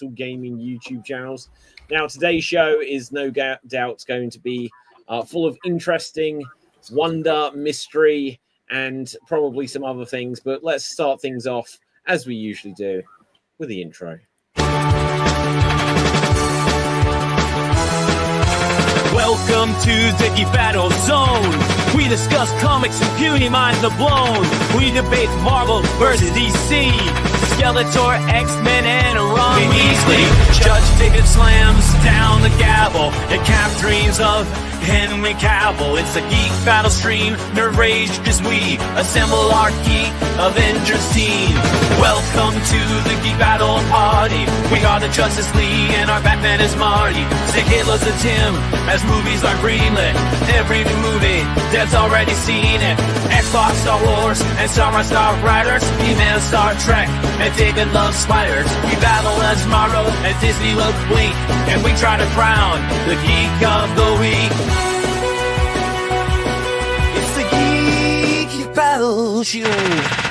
gaming YouTube channels. Now, today's show is no doubt going to be full of interesting wonder, mystery, and probably some other things. But let's start things off, as we usually do, with the intro. Welcome to the Geek Battle Zone. We discuss comics and puny minds are blown. We debate Marvel versus DC, Skeletor, X-Men, and Ron Weasley. Judge David slams down the gavel and Cap dreams of Henry Cavill. It's a Geek Battle stream, nerd rage as we assemble our Geek Avengers team. Welcome to the Geek Battle party. We are the Justice League and our Batman is Marty. Sick Hitler's a Tim as movies are greenlit. Every new movie, Dad's already seen it. Xbox, Star Wars, and Star Riders. He-Man, Star Trek, and David loves spiders. We battle as Morrow and Disney will blink. And we try to crown the Geek of the Week. It's the Geek Battle Show.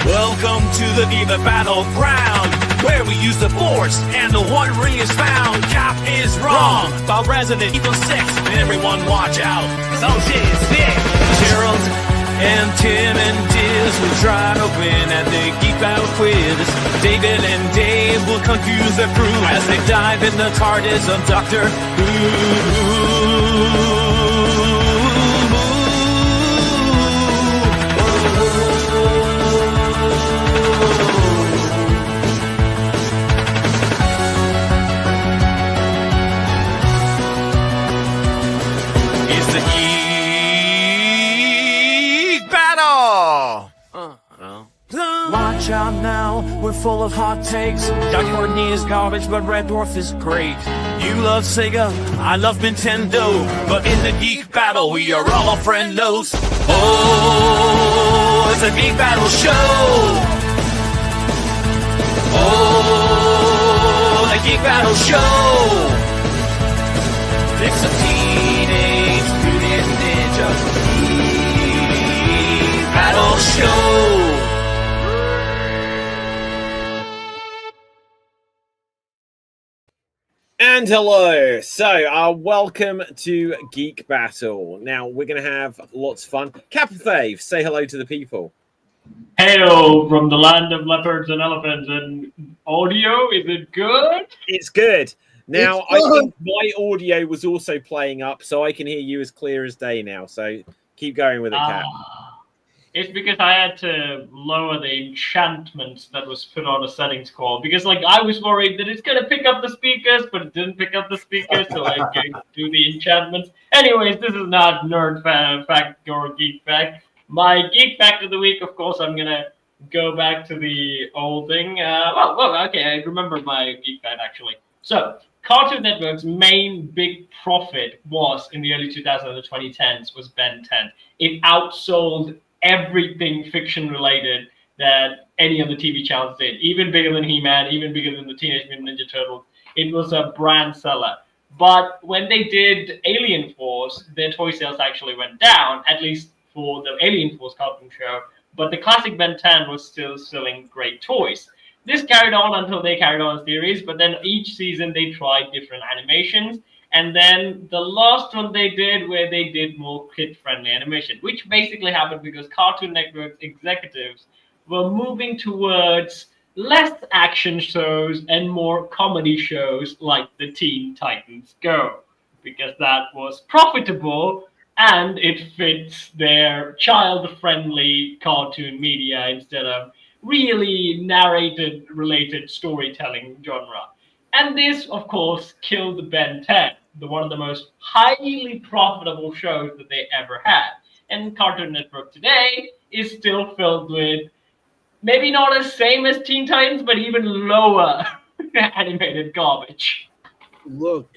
Welcome to the Geek Battleground, where we use the Force and the One Ring is found. Cap is wrong about Resident Evil 6, and everyone watch out. Oh shit, it's Nick. Gerald and Tim and Diz will try to win at the Geek Battle Quiz. David and Dave will confuse the crew as they dive in the TARDIS of Doctor Who. Watch out now, we're full of hot takes. Doug Courtney is garbage, but Red Dwarf is great. You love Sega, I love Nintendo. But in the Geek Battle, we are all friendos. Oh, it's a Geek Battle show. Oh, the Geek Battle show. It's a Teenage Mutant Ninja Geek Battle show. And hello. So, welcome to Geek Battle. Now, we're going to have lots of fun. Capfave, say hello to the people. Heyo from the land of leopards and elephants. And audio, is it good? It's good. Now, I think my audio was also playing up, so I can hear you as clear as day now. So, keep going with it, Cap. It's because I had to lower the enchantment that was put on a settings call. Because, I was worried that it's going to pick up the speakers, but it didn't pick up the speakers, so I can do the enchantments. Anyways, this is not Nerd Fact or Geek Fact. My Geek Fact of the week, of course, I'm going to go back to the old thing. Okay, I remember my Geek Fact, actually. So, Cartoon Network's main big profit was, in the early 2000s and the 2010s, was Ben 10. It outsold everything fiction related that any of the TV channels did, even bigger than He-Man, even bigger than the Teenage Mutant Ninja Turtles. It was a brand seller. But when they did Alien Force, their toy sales actually went down, at least for the Alien Force cartoon show. But the classic Ben 10 was still selling great toys. This carried on until they carried on a series, but then each season they tried different animations. And then the last one they did, where they did more kid-friendly animation, which basically happened because Cartoon Network's executives were moving towards less action shows and more comedy shows like the Teen Titans Go, because that was profitable and it fits their child-friendly cartoon media instead of really narrated-related storytelling genre. And this, of course, killed Ben 10, one of the most highly profitable shows that they ever had. And Cartoon Network today is still filled with, maybe not as same as Teen Titans, but even lower animated garbage. Look,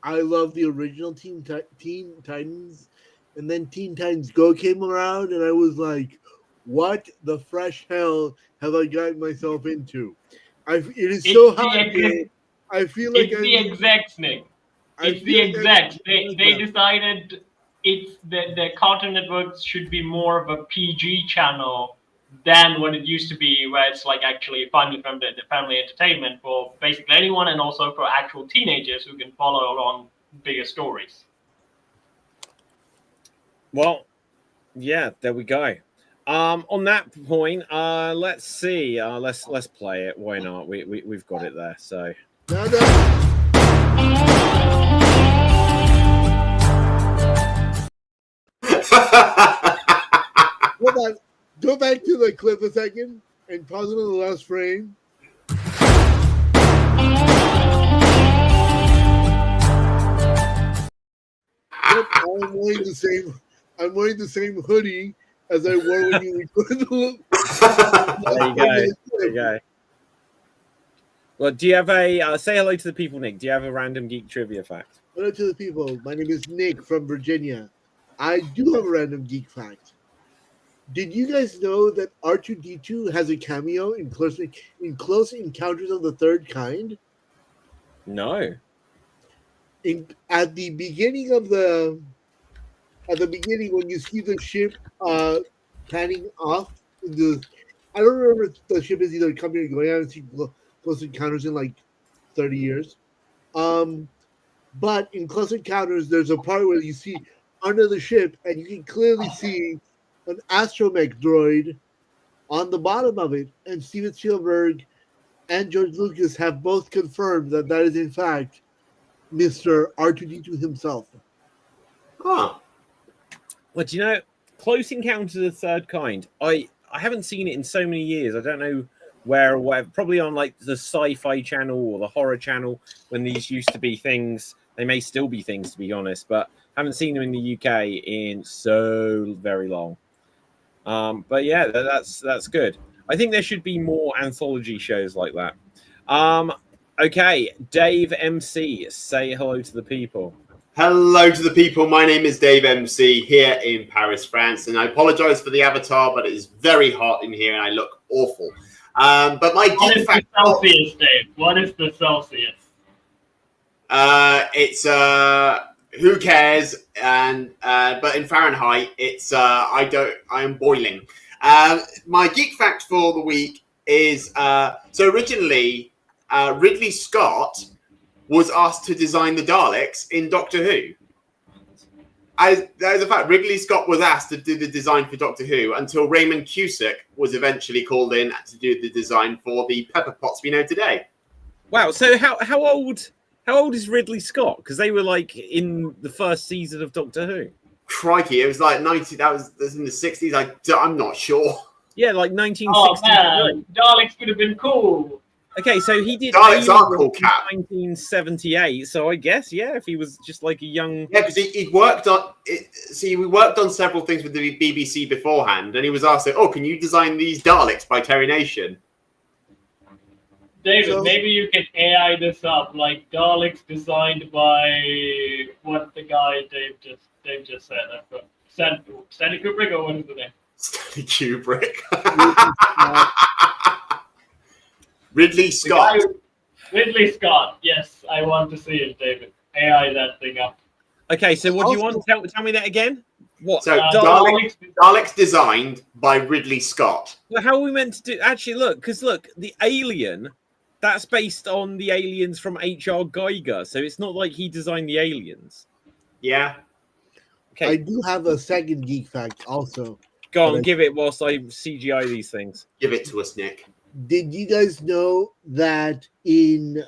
I love the original Teen Titans, and then Teen Titans Go came around, and I was like, what the fresh hell have I gotten myself into? It is so hot. I feel like it's the execs, Nick. It's the execs. They decided it's the Cartoon Network should be more of a PG channel than what it used to be, where it's like actually family entertainment for basically anyone, and also for actual teenagers who can follow along bigger stories. Well, yeah, there we go. On that point, let's see. Let's play it. Why not? We've got it there. So Hold on. Go back to the clip a second and pause it on the last frame. Yep, I'm wearing the same hoodie as I wore when you recorded the there you go. There you go. Well, do you have a say hello to the people, Nick? Do you have a random geek trivia fact? Hello to the people. My name is Nick from Virginia. I do have a random geek fact. Did you guys know that R2-D2 has a cameo in Close Encounters of the Third Kind? No. At the beginning when you see the ship panning off, I don't remember if the ship is either coming or going. I haven't seen Close Encounters in like 30 years. But in Close Encounters, there's a part where you see under the ship, and you can clearly see an astromech droid on the bottom of it. And Steven Spielberg and George Lucas have both confirmed that is in fact Mr. R2-D2 himself. Huh. Well, do you know, Close Encounters of the Third Kind, I haven't seen it in so many years. I don't know where or whatever. Probably on like the Sci-Fi Channel or the Horror Channel when these used to be things. They may still be things, to be honest, but haven't seen them in the UK in so very long. But yeah, that's good. I think there should be more anthology shows like that. Okay, Dave MC, say hello to the people. Hello to the people. My name is Dave MC here in Paris, France, and I apologize for the avatar, but it is very hot in here and I look awful. But my What geek is fact, the Celsius, Dave? What is the Celsius? it's who cares? And but in Fahrenheit, it's I am boiling. My geek fact for the week is so originally Ridley Scott was asked to design the Daleks in Doctor Who. That is a fact. Ridley Scott was asked to do the design for Doctor Who until Raymond Cusick was eventually called in to do the design for the Pepper Pots we know today. Wow. So how old is Ridley Scott? Because they were like in the first season of Doctor Who. Crikey, it was like 90. That was in the 60s. I'm not sure. Yeah, like 1960. Oh man, Daleks would have been cool. Okay, so he did Daleks are Alien cool, in Cap. 1978. So I guess if he was just like a young Yeah, because he worked on it. See, we worked on several things with the BBC beforehand, and he was asked, "Oh, can you design these Daleks by Terry Nation?" David, maybe you can AI this up, like Daleks designed by what the guy Dave just said. I've got Stanley Kubrick, or what is the name? Stanley Kubrick. Ridley Scott. Ridley Scott. Yes, I want to see it, David. AI that thing up. Okay, so what do you want? Tell me that again. What? So Daleks designed by Ridley Scott. Well, how are we meant to do? Actually, look, the Alien, that's based on the aliens from H.R. Geiger, so it's not like he designed the aliens. Yeah. Okay. I do have a second geek fact also. Go on, give it whilst I CGI these things. Give it to us, Nick. Did you guys know that in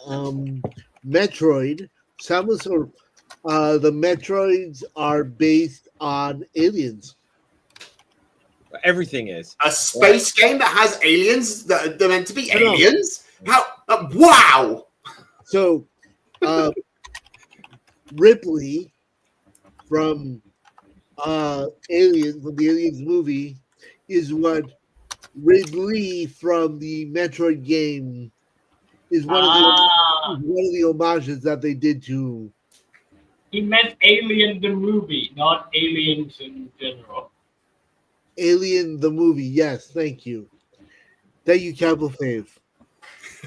Metroid, the Metroids are based on aliens? Everything is. A space game that has aliens that are meant to be aliens? How? Wow! So, Ripley from the Aliens movie is what Ridley from the Metroid game is one of the homages that they did to. He meant Alien the movie, not aliens in general. Alien the movie, yes, thank you. Thank you, Capital Fave.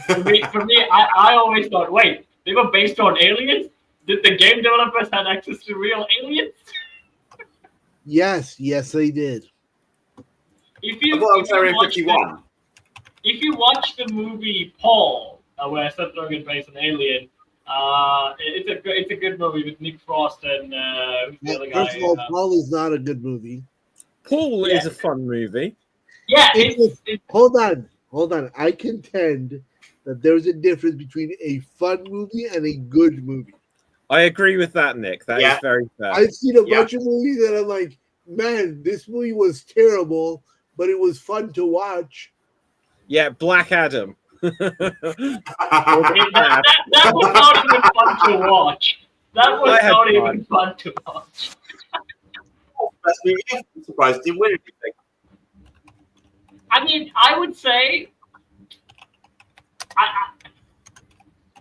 For me, I always thought, wait, they were based on aliens? Did the game developers have access to real aliens? Yes, they did. if I you thought I was if you Area watch 51. if you watch the movie Paul, where Seth Rogen plays an alien, it's a good movie with Nick Frost and who's the other First of guy? all, Paul is not a good movie. Paul Yeah. is a fun movie. Yeah, It's- it's Hold on. I contend that there's a difference between a fun movie and a good movie. I agree with that, Nick. That is Yeah. very fair. I've seen a Yeah. bunch of movies that I'm like, man, this movie was terrible, but it was fun to watch. Yeah, Black Adam. that was not even fun to watch. That was I had not fun. even fun to watch. Best movie ever. I'm surprised it didn't win anything. I mean, I would say,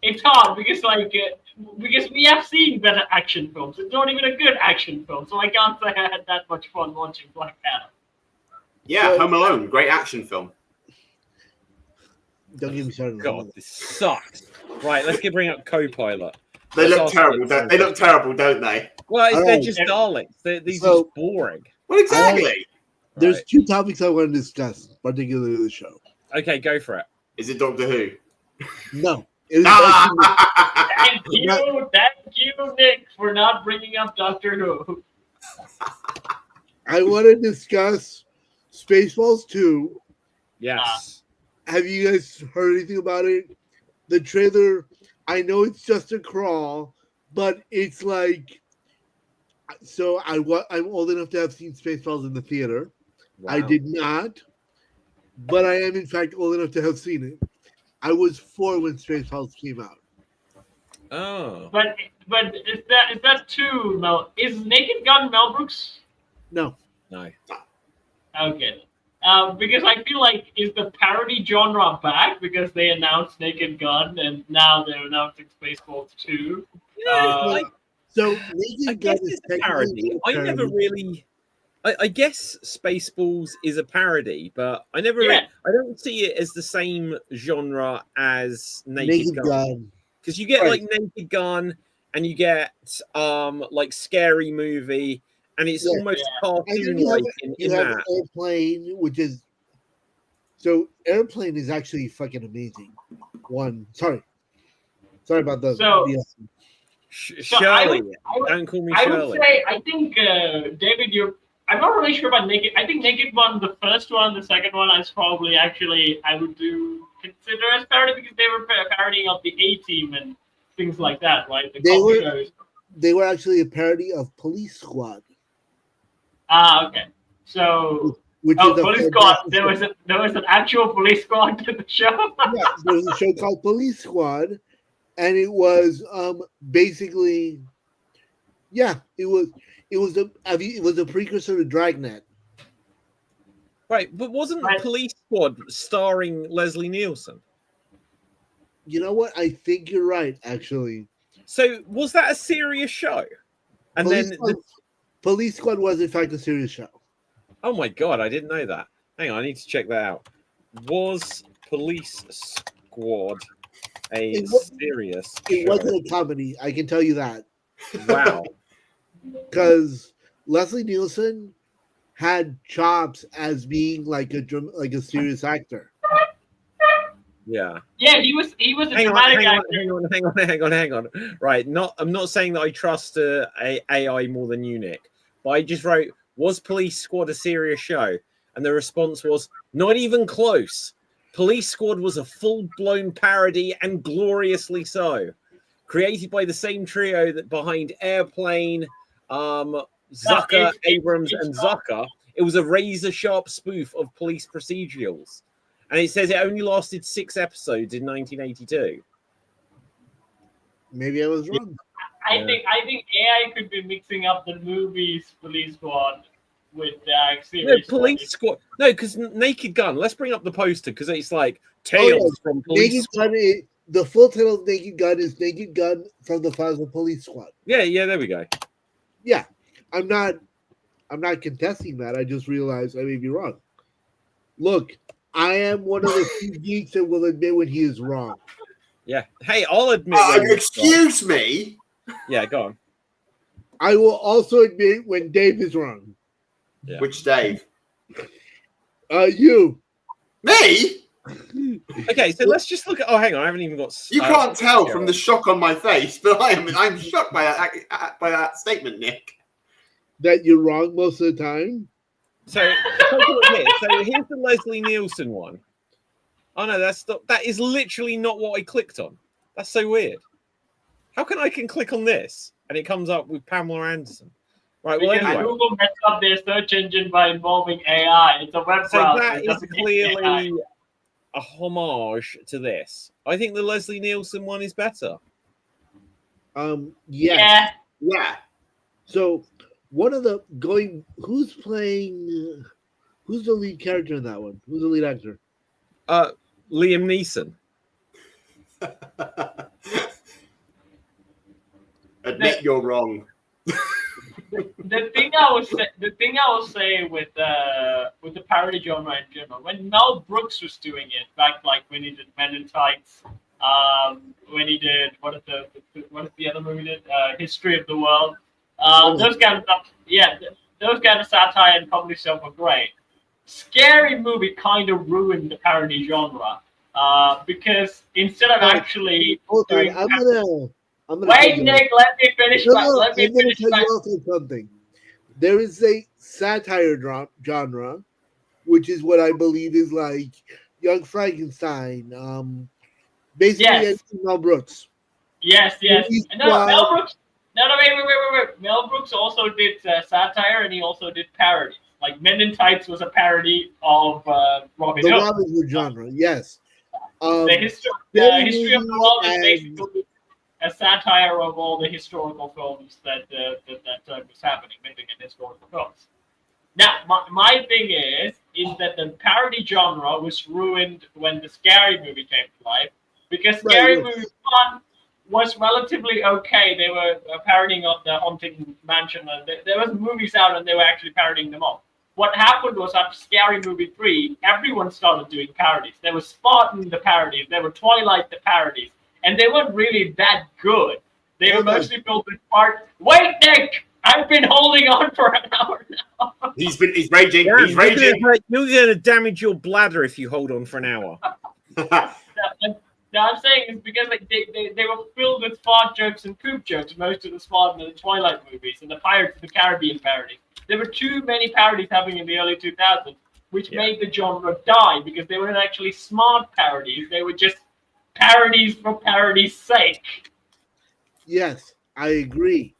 it's hard because because we have seen better action films. It's not even a good action film, so I can't say I had that much fun watching Black Adam. Yeah, So- Home Alone, great action film. Don't get me started. God, this sucks. Right, let's bring up Copilot. They Let's look ask terrible. Nick They look terrible, don't they? Well, they're Alright. just darlings. These So- are just boring. Well, exactly. There's Right. two topics I want to discuss, particularly the show. Okay, go for it. Is it Doctor Who? No, it is actually, Thank you, Nick, for not bringing up Doctor Who. I want to discuss Spaceballs 2. Yes. Have you guys heard anything about it? The trailer, I know it's just a crawl, but it's like, so I'm old enough to have seen Spaceballs in the theater. I Wow. did not, but I am in fact old enough to have seen it. I was 4 when Spaceballs came out. Oh. But is that too Mel? Is Naked Gun Mel Brooks? No, No. Okay. Because I feel like is the parody genre back because they announced Naked Gun and now they're announcing Spaceballs 2. Yeah, so I Naked guess Gun is it's a parody. technically a I never parody. really. I guess Spaceballs is a parody, but I never. Yeah. I don't see it as the same genre as Naked, Gun. Gun. Because you get Right. like Naked Gun, and you get like Scary Movie, and it's Yeah. almost Yeah. And then cartoon-like you in have that. Airplane, which is so Airplane is actually fucking amazing. Sorry about the. So- So Shirley, I would don't call me I Shirley. would say I think David, I'm not really sure about Naked. I think Naked One, the first one, the second one, is probably actually I would consider as parody because they were parodying of the A-Team and things like that, right? The They cop were- shows. They were actually a parody of Police Squad, Okay. So which oh, is a police squad. fantastic There was an actual police squad to the show. yeah, there was a show called Police Squad, and it was basically, it was a precursor to Dragnet. Right, but wasn't Right. Police Squad starring Leslie Nielsen? You know what? I think you're right, actually. So was that a serious show? And Police then, Squad, Police Squad was in fact a serious show. oh my god, I didn't know that. Hang on, I need to check that out. Was Police Squad a It wa- serious It show? wasn't a comedy, I can tell you that, Wow. because Leslie Nielsen had chops as being like a serious actor. Yeah. Yeah, he was a Hang on, dramatic hang on, actor. hang on. Right, I'm not saying that I trust a AI more than you, Nick, but I just wrote, was Police Squad a serious show? And the response was, not even close. Police Squad was a full-blown parody and gloriously so. Created by the same trio that behind Airplane, Zucker, Abrams, and Zucker, it was a razor-sharp spoof of police procedurals. And it says it only lasted 6 episodes in 1982. Maybe I was wrong. I think AI could be mixing up the movies Police Squad with No, series. Police Squad. No, because Naked Gun. Let's bring up the poster because it's like Tales from Police Naked Squad. Gun the full title of Naked Gun is Naked Gun from the Files of Police Squad. Yeah, there we go. Yeah, I'm not contesting that. I just realized I may be wrong. Look, I am one of the few geeks that will admit when he is wrong. Yeah. Hey, I'll admit. when you're wrong. Excuse me. Yeah, go on. I will also admit when Dave is wrong. Yeah. Which Dave? You. Me? Okay, so let's just look at. Oh, hang on, I haven't even got. You can't tell from the shock on my face, but I'm shocked by that statement, Nick. That you're wrong most of the time. So, take a look here. So here's the Leslie Nielsen one. Oh no, that is literally not what I clicked on. That's so weird. How can I click on this and it comes up with Pamela Anderson? Right. Well, Because anyway. Google messed up their search engine by involving AI. It's a web So browser. that It is doesn't need AI. clearly a homage to this. I think the Leslie Nielsen one is better. Yes. Yeah. So one of the who's playing who's the lead character in that one? Who's the lead actor? Liam Neeson. Admit you're wrong. The thing I was saying with the parody genre in general, when Mel Brooks was doing it back, like when he did Men in Tights, when he did what is the other movie did, History of the World, those kind of stuff, those kind of satire and comedy stuff were great. Scary Movie kind of ruined the parody genre because instead of actually doing, I'm gonna wait, Nick, let me finish. Let me finish. Tell you also something. There is a satire genre, which is what I believe is like Young Frankenstein. Basically, Yes. Mel Brooks. Yes. No, Mel Brooks. No, wait. Mel Brooks also did satire, and he also did parodies. Like Men in Tights was a parody of Robin Hood. The Robin Hood genre, yes. The history of the world is basically a satire of all the historical films that was happening, making an historical films. Now, my thing is that the parody genre was ruined when the Scary Movie came to life, because Scary Movie 1 was relatively okay. They were parodying of the Haunted Mansion, and there was movies out, and they were actually parodying them all. What happened was after Scary Movie 3, everyone started doing parodies. There was Spartan the parodies, there were Twilight the parodies, and they weren't really that good. They were mostly filled with part. Wait, Nick! I've been holding on for an hour now. He's raging. Yeah, he's raging. You're going to damage your bladder if you hold on for an hour. No, I'm saying it's because like they were filled with fart jokes and poop jokes, most of the Spartan and the Twilight movies and the Pirates of the Caribbean parodies. There were too many parodies happening in the early 2000s, which made the genre die because they weren't actually smart parodies. They were just parodies for parody's sake. Yes, I agree.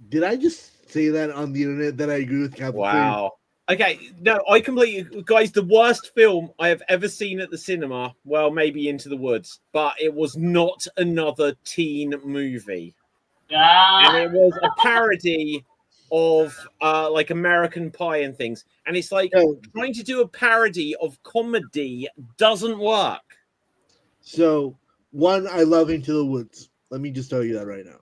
Did I just say that on the internet that I agree with Captain? Wow. Okay, no, I completely, guys, the worst film I have ever seen at the cinema, well, maybe Into the Woods, but it was not another teen movie. And it was a parody of like American Pie and things. And it's like trying to do a parody of comedy doesn't work. So, one, I love Into the Woods. Let me just tell you that right now.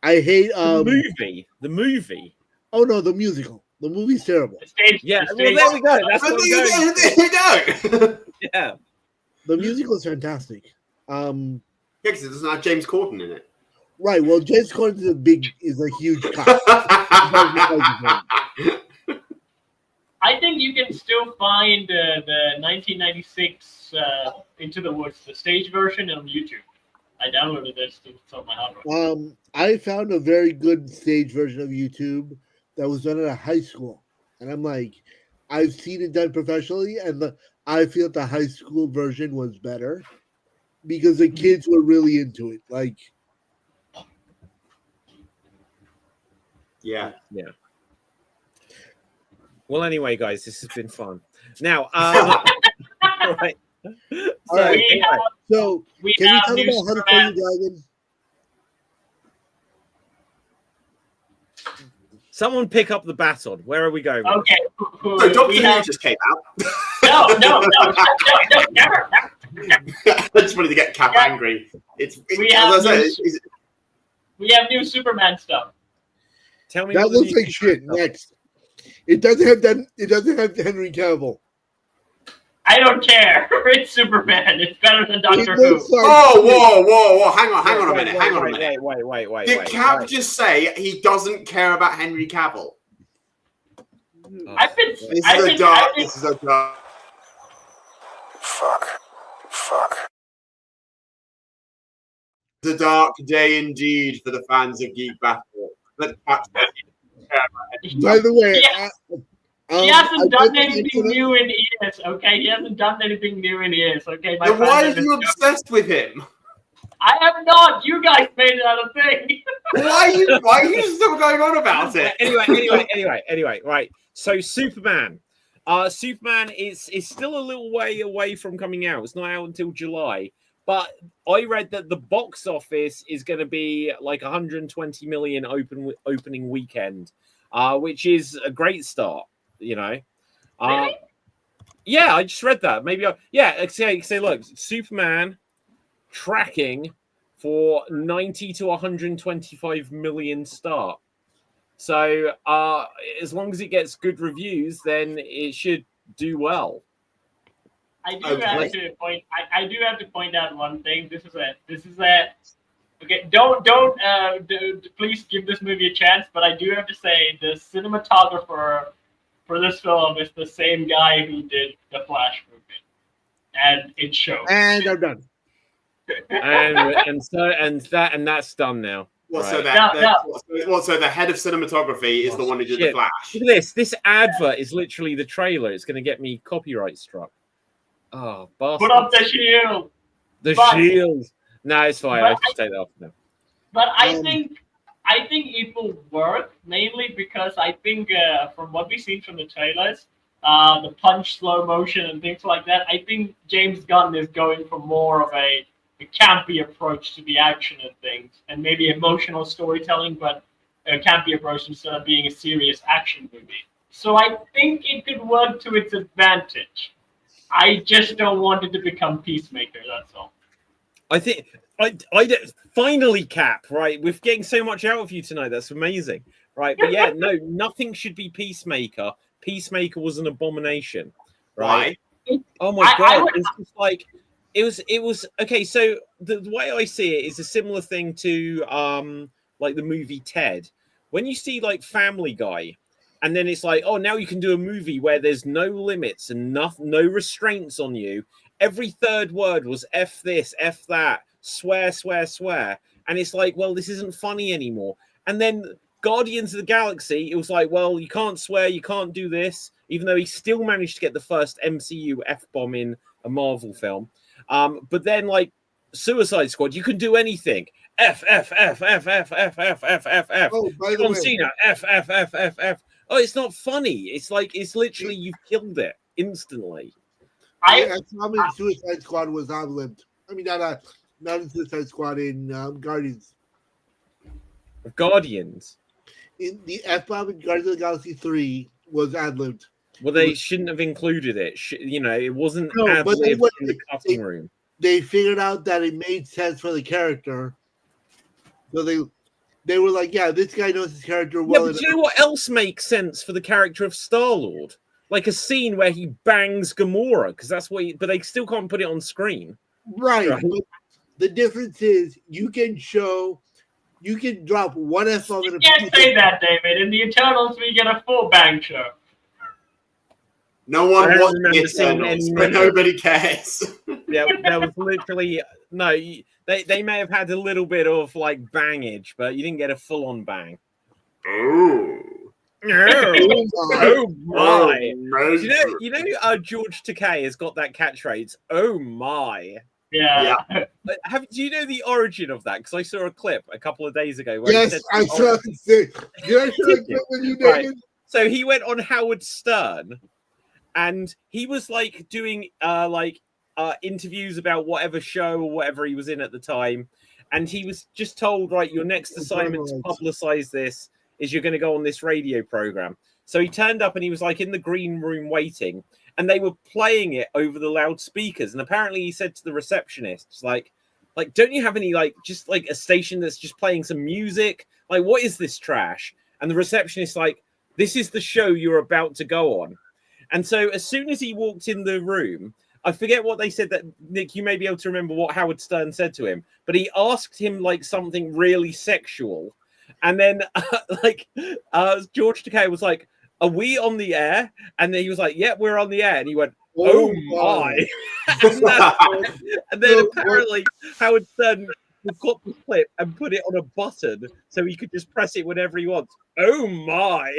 I hate the movie. Oh no, the musical. The movie's terrible. Yeah, well, there we go. That's what There you go. Yeah. The musical is fantastic. Yeah, because it doesn't have James Corden in it. Right. Well, James Corden is a huge cut. I think you can still find the 1996 Into the Woods, the stage version on YouTube. I downloaded this. It's on my hard drive. I found a very good stage version of YouTube that was done at a high school, and I'm like, I've seen it done professionally, and I feel the high school version was better because the kids were really into it. Like, yeah. Well, anyway, guys, this has been fun. Now, right. So, we can you have talk new about how to play your dragon? Someone pick up the baton. Where are we going? Okay. So Doctor Who just came out. No, never. I just wanted to get Cap angry. We have new Superman stuff. Tell me that looks like shit. Next, it doesn't have Henry Cavill. I don't care. It's Superman. It's better than Doctor Who. Like whoa! Hang on a minute. Wait. Did Cap just say he doesn't care about Henry Cavill? I've been. This is I've a been- dark. I've been- This is a dark. Fuck. It's a dark day indeed for the fans of Geek Battle. Let's patch that in. By the way, Yeah. He I hasn't done bet the anything internet- new in years, okay? He hasn't done anything new in years, okay? My Then why friend are you obsessed with him? I am not. You guys made it out a thing. Why are you still going on about it? Anyway, right. So Superman. Superman is still a little way away from coming out. It's not out until July. But I read that the box office is going to be like 120 million opening weekend, which is a great start, you know. Really? Yeah, I just read that. Maybe say look, Superman tracking for 90 to 125 million start. So as long as it gets good reviews, then it should do well. I do Okay. have to point. I do have to point out one thing. This is a. Okay, don't please give this movie a chance. But I do have to say the cinematographer for this film is the same guy who did the Flash movie, and it shows. And I'm done. and that's done now. What, so Right. so the head of cinematography is the one who did the Shit. Flash. Look at this. This advert is literally the trailer. It's going to get me copyright struck. Oh, bastard. Put up the shield. The but- shield. No, it's fine. but I'll just take that off now. But I think it will work mainly because I think from what we've seen from the trailers, the punch slow motion and things like that, I think James Gunn is going for more of a campy approach to the action and things, and maybe emotional storytelling, but a campy approach instead of being a serious action movie. So I think it could work to its advantage. I just don't want it to become Peacemaker. That's all. I think finally, Cap. Right, we're getting so much out of you tonight. That's amazing. Right, but yeah, no, nothing should be Peacemaker. Peacemaker was an abomination. Right. Why? Oh my god! I would- It's just like it was okay. So the way I see it is a similar thing to like the movie Ted. When you see like Family Guy, and then it's like, oh, now you can do a movie where there's no limits and no restraints on you. Every third word was F this, F that, swear, swear, swear. And it's like, well, this isn't funny anymore. And then Guardians of the Galaxy, it was like, well, you can't swear, you can't do this, even though he still managed to get the first MCU F-bomb in a Marvel film. But then, like, Suicide Squad, you can do anything. F, F, F, F, F, F, F, F, F, F. Oh, by the John way, Cena, F, F, F, F, F. Oh, it's not funny. It's like, it's literally, you've killed it instantly. I saw in Suicide Squad was ad-libbed. I mean, not in Suicide Squad, in Guardians. Guardians. In the F-bomb in Guardians of the Galaxy 3 was ad-libbed. Well, they shouldn't have included it. You know, it wasn't No, but they ad-libbed in the cutting room. They figured out that it made sense for the character. So they were like, yeah, this guy knows his character well Yeah, but do you know what else makes sense for the character of Star-Lord? Like a scene where he bangs Gamora, because that's what but they still can't put it on screen. Right. Right. But the difference is you can drop one F-bomb in You a can't say that, David. In the Eternals, we get a full bang show. No I one don't wants remember the seeing Eternals, any but nipple. nobody cares. Yeah, there was literally no. They may have had a little bit of like bangage, but you didn't get a full-on bang. Ooh. Oh my! Amazing. You know, George Takei has got that catchphrase. Oh my! Yeah. Do you know the origin of that? Because I saw a clip a couple of days ago where he Yes, said, I saw it. Did I show it when you Right. did? So he went on Howard Stern, and he was like doing interviews about whatever show or whatever he was in at the time, and he was just told, right, your next assignment to publicize this is you're going to go on this radio program. So he turned up and he was like in the green room waiting, and they were playing it over the loudspeakers. And apparently he said to the receptionist, like, don't you have any just like a station that's just playing some music? Like, what is this trash? And the receptionist like, this is the show you're about to go on. And so as soon as he walked in the room, I forget what they said. That Nick, you may be able to remember what Howard Stern said to him, but he asked him like something really sexual. And then George Takei was like, are we on the air? And then he was like, yeah, we're on the air. And he went, Oh oh my. and then apparently Howard Stern got the clip and put it on a button so he could just press it whenever he wants. Oh my.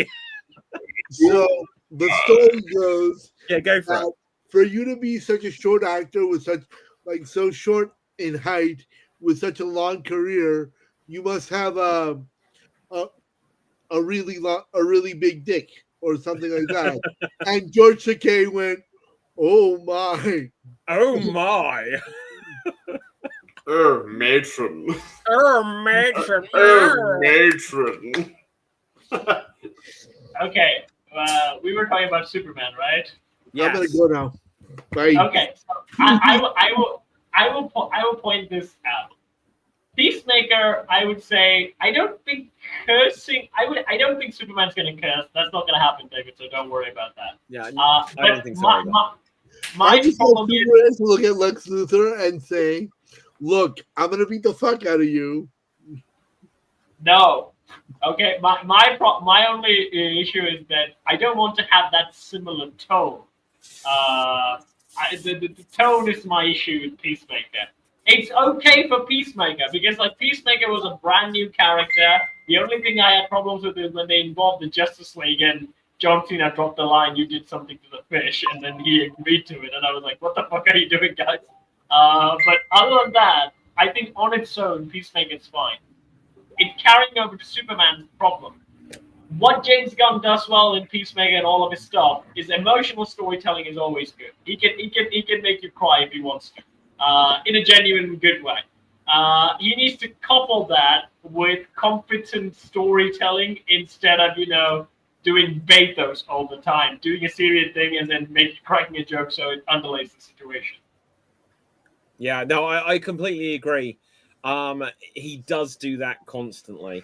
So the story goes, Yeah, go for it. For you to be such a short actor with such so short in height with such a long career, you must have a really big dick or something like that. And George Takei went, oh my. Oh my. Matron. Matron. Matron. Okay, we were talking about Superman, right? Yes. I'm gonna go now. Bye. Okay, so I will point this out. Peacemaker, I would say, I don't think cursing. I don't think Superman's gonna curse. That's not gonna happen, David. So don't worry about that. Yeah, I don't think so. My just problem is to look at Lex Luthor and say, "Look, I'm gonna beat the fuck out of you." No. Okay, my only issue is that I don't want to have that similar tone. The tone is my issue with Peacemaker. It's okay for Peacemaker because Peacemaker was a brand new character. The only thing I had problems with is when they involved the Justice League and John Cena dropped the line, "You did something to the fish," and then he agreed to it, and I was like, "What the fuck are you doing, guys?" But other than that, I think on its own, Peacemaker's fine. It's carrying over to Superman's problem. What James Gunn does well in Peacemaker and all of his stuff is emotional storytelling is always good. He can make you cry if he wants to, in a genuine good way. He needs to couple that with competent storytelling instead of doing bathos all the time, doing a serious thing and then cracking a joke so it underlays the situation. Yeah, no, I completely agree. He does do that constantly.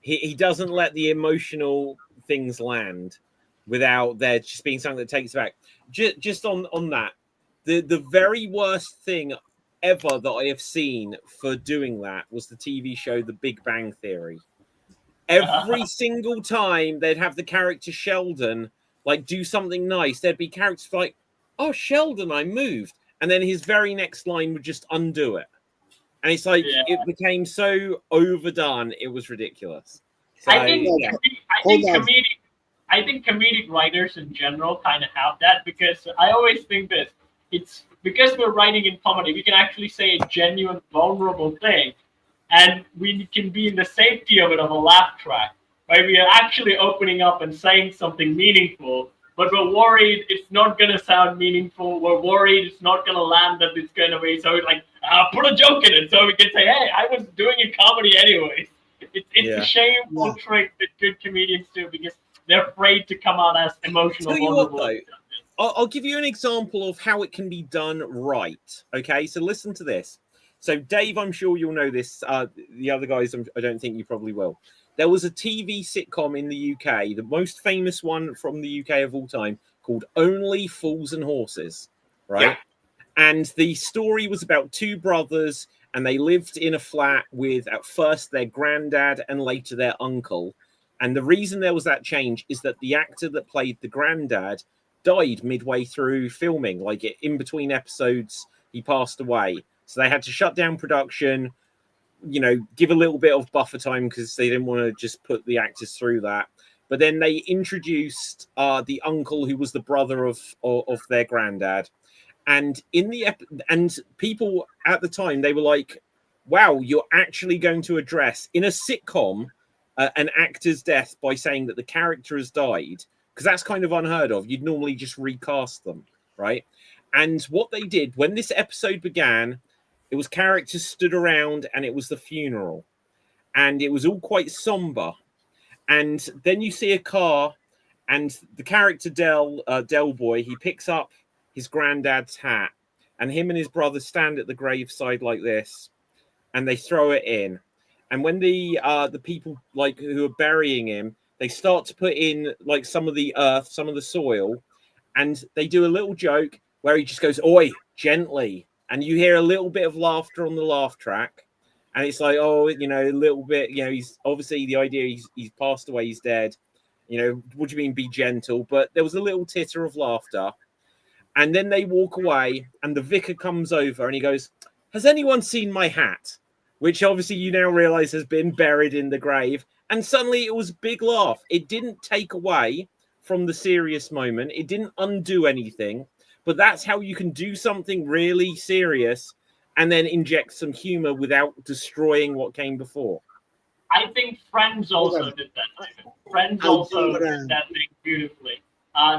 He doesn't let the emotional things land without there just being something that takes it back. Just on that, the very worst thing ever that I have seen for doing that was the TV show The Big Bang Theory. Every single time they'd have the character Sheldon do something nice, there'd be characters like, "Oh, Sheldon, I moved," and then his very next line would just undo it. And it's it became so overdone, it was ridiculous. So, I think comedic writers in general kind of have that because I always think this. It's because we're writing in comedy, we can actually say a genuine, vulnerable thing, and we can be in the safety of it of a laugh track, right? We are actually opening up and saying something meaningful, but we're worried it's not going to sound meaningful. We're worried it's not going to land that it's going to be. So put a joke in it so we can say, "Hey, I was doing a comedy anyways." It's a shameful trick that good comedians do because they're afraid to come out as emotional. Tell you what, though, I'll give you an example of how it can be done right. Okay, so listen to this. So, Dave, I'm sure you'll know this. The other guys, I don't think you probably will. There was a TV sitcom in the UK, the most famous one from the UK of all time, called Only Fools and Horses, right? Yeah. And the story was about two brothers, and they lived in a flat with, at first, their granddad and later their uncle. And the reason there was that change is that the actor that played the granddad died midway through filming. In between episodes, he passed away. So they had to shut down production, give a little bit of buffer time because they didn't want to just put the actors through that. But then they introduced the uncle who was the brother of their granddad. And and people at the time, they were like, "Wow, you're actually going to address in a sitcom an actor's death by saying that the character has died?" Because that's kind of unheard of. You'd normally just recast them, right? And what they did when this episode began, it was characters stood around and it was the funeral. And it was all quite somber. And then you see a car and the character Del Boy, he picks up his granddad's hat and him and his brother stand at the graveside like this and they throw it in. And when the people who are burying him, they start to put in some of the earth, some of the soil, and they do a little joke where he just goes, "Oi, gently." And you hear a little bit of laughter on the laugh track. And it's a little bit, he's obviously the idea he's passed away, he's dead. What do you mean be gentle? But there was a little titter of laughter. And then they walk away, and the vicar comes over and he goes, "Has anyone seen my hat?" Which obviously you now realize has been buried in the grave. And suddenly it was a big laugh. It didn't take away from the serious moment. It didn't undo anything. But that's how you can do something really serious and then inject some humor without destroying what came before. I think Friends also did that, David. Friends also did that thing beautifully.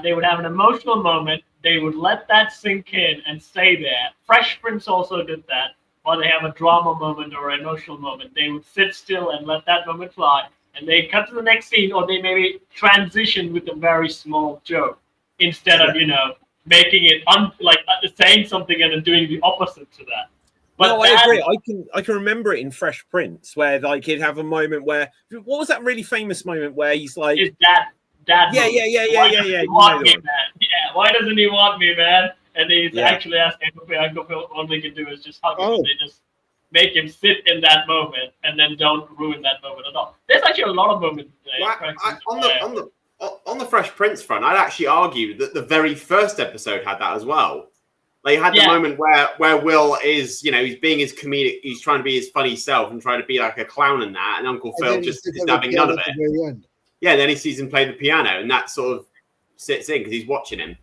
They would have an emotional moment. They would let that sink in and stay there. Fresh Prince also did that. Or they have a drama moment or an emotional moment. They would sit still and let that moment fly. And they cut to the next scene, or they maybe transition with a very small joke instead of, making it saying something and then doing the opposite to that. But no, I agree. I can remember it in Fresh Prince where like he'd have a moment where what was that really famous moment where he's like, "Is dad yeah. Want me, man? Yeah, why doesn't he want me, man?" And he's actually asking Uncle Phil. All they can do is just hug him. And they just make him sit in that moment and then don't ruin that moment at all. There's actually a lot of moments on the Fresh Prince front. I'd actually argue that the very first episode had that as well. They had the moment where Will is, he's being his comedic, he's trying to be his funny self and trying to be like a clown in that, and Uncle Phil just is having none of it. Yeah, then he sees him play the piano, and that sort of sits in because he's watching him.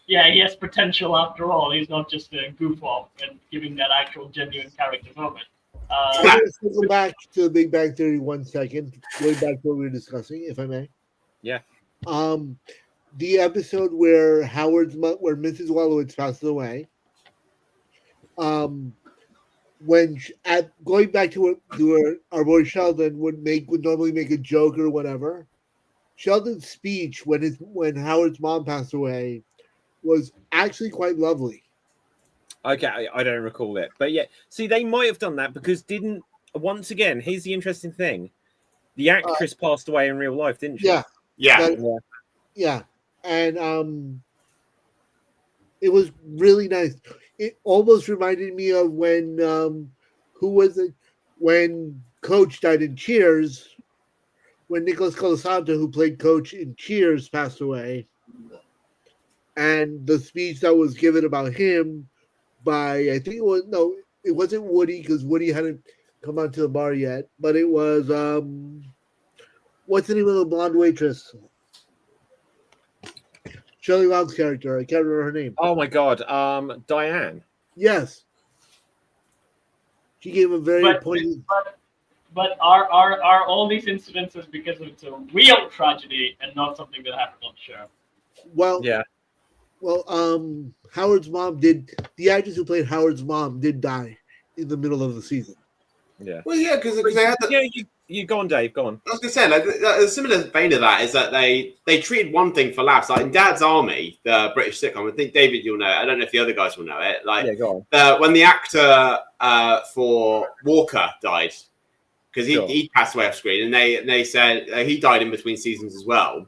Yeah, he has potential after all. He's not just a goof off and giving that actual genuine character moment. I'm going to circle back to the Big Bang Theory 1 second, going back to what we were discussing, if I may. Yeah. The episode where Mrs. Wallowitz passes away. Going back to where our boy Sheldon would normally make a joke or whatever. Sheldon's speech when Howard's mom passed away was actually quite lovely. Okay, I don't recall it, but yeah. See, they might have done that because once again, here's the interesting thing: the actress passed away in real life, didn't she? Yeah. And it was really nice. It almost reminded me of when when Coach died in Cheers, when Nicholas Colasanto, who played Coach in Cheers, passed away, and the speech that was given about him by it wasn't Woody because Woody hadn't come onto the bar yet, but it was what's the name of the blonde waitress? Shirley Long's character. I can't remember her name. Oh my god, Diane. Yes. She gave a very poignant. But are all these incidences because it's a real tragedy and not something that happened on the show? Well, yeah. Well, Howard's mom the actress who played Howard's mom did die in the middle of the season. Yeah. Well, yeah, because they had you go on, Dave. Go on. I was going to say, a similar vein to that is that they treated one thing for laughs. Like in Dad's Army, the British sitcom, I think, David, you'll know it. I don't know if the other guys will know it. Go on. When the actor for Walker died, because he passed away off screen, and they said he died in between seasons as well.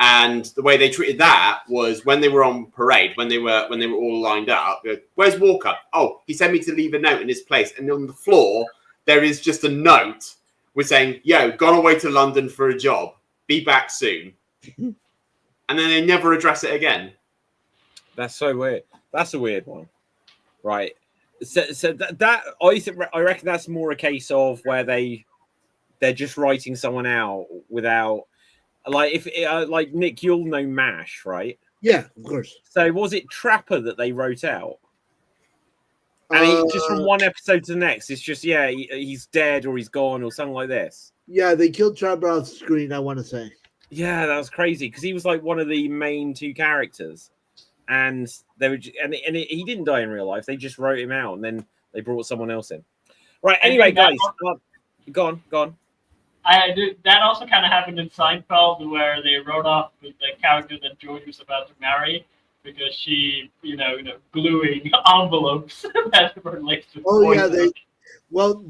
And the way they treated that was when they were on parade, when they were all lined up. Where's Walker? Oh, he sent me to leave a note in his place, and on the floor there is just a note with saying, "Yo, gone away to London for a job. Be back soon." And then they never address it again. That's so weird. That's a weird one, right? So that I reckon that's more a case of where they're just writing someone out without. Like like Nick, you'll know MASH, right? Yeah, of course. So was it Trapper that they wrote out? And just from one episode to the next, it's just he's dead or he's gone or something like this. Yeah, they killed Trapper off screen. I want to say. Yeah, that was crazy because he was like one of the main two characters, and they were he didn't die in real life. They just wrote him out and then they brought someone else in. Right. Anyway, guys, go on. That also kind of happened in Seinfeld, where they wrote off the character that George was about to marry because she, gluing envelopes that were like.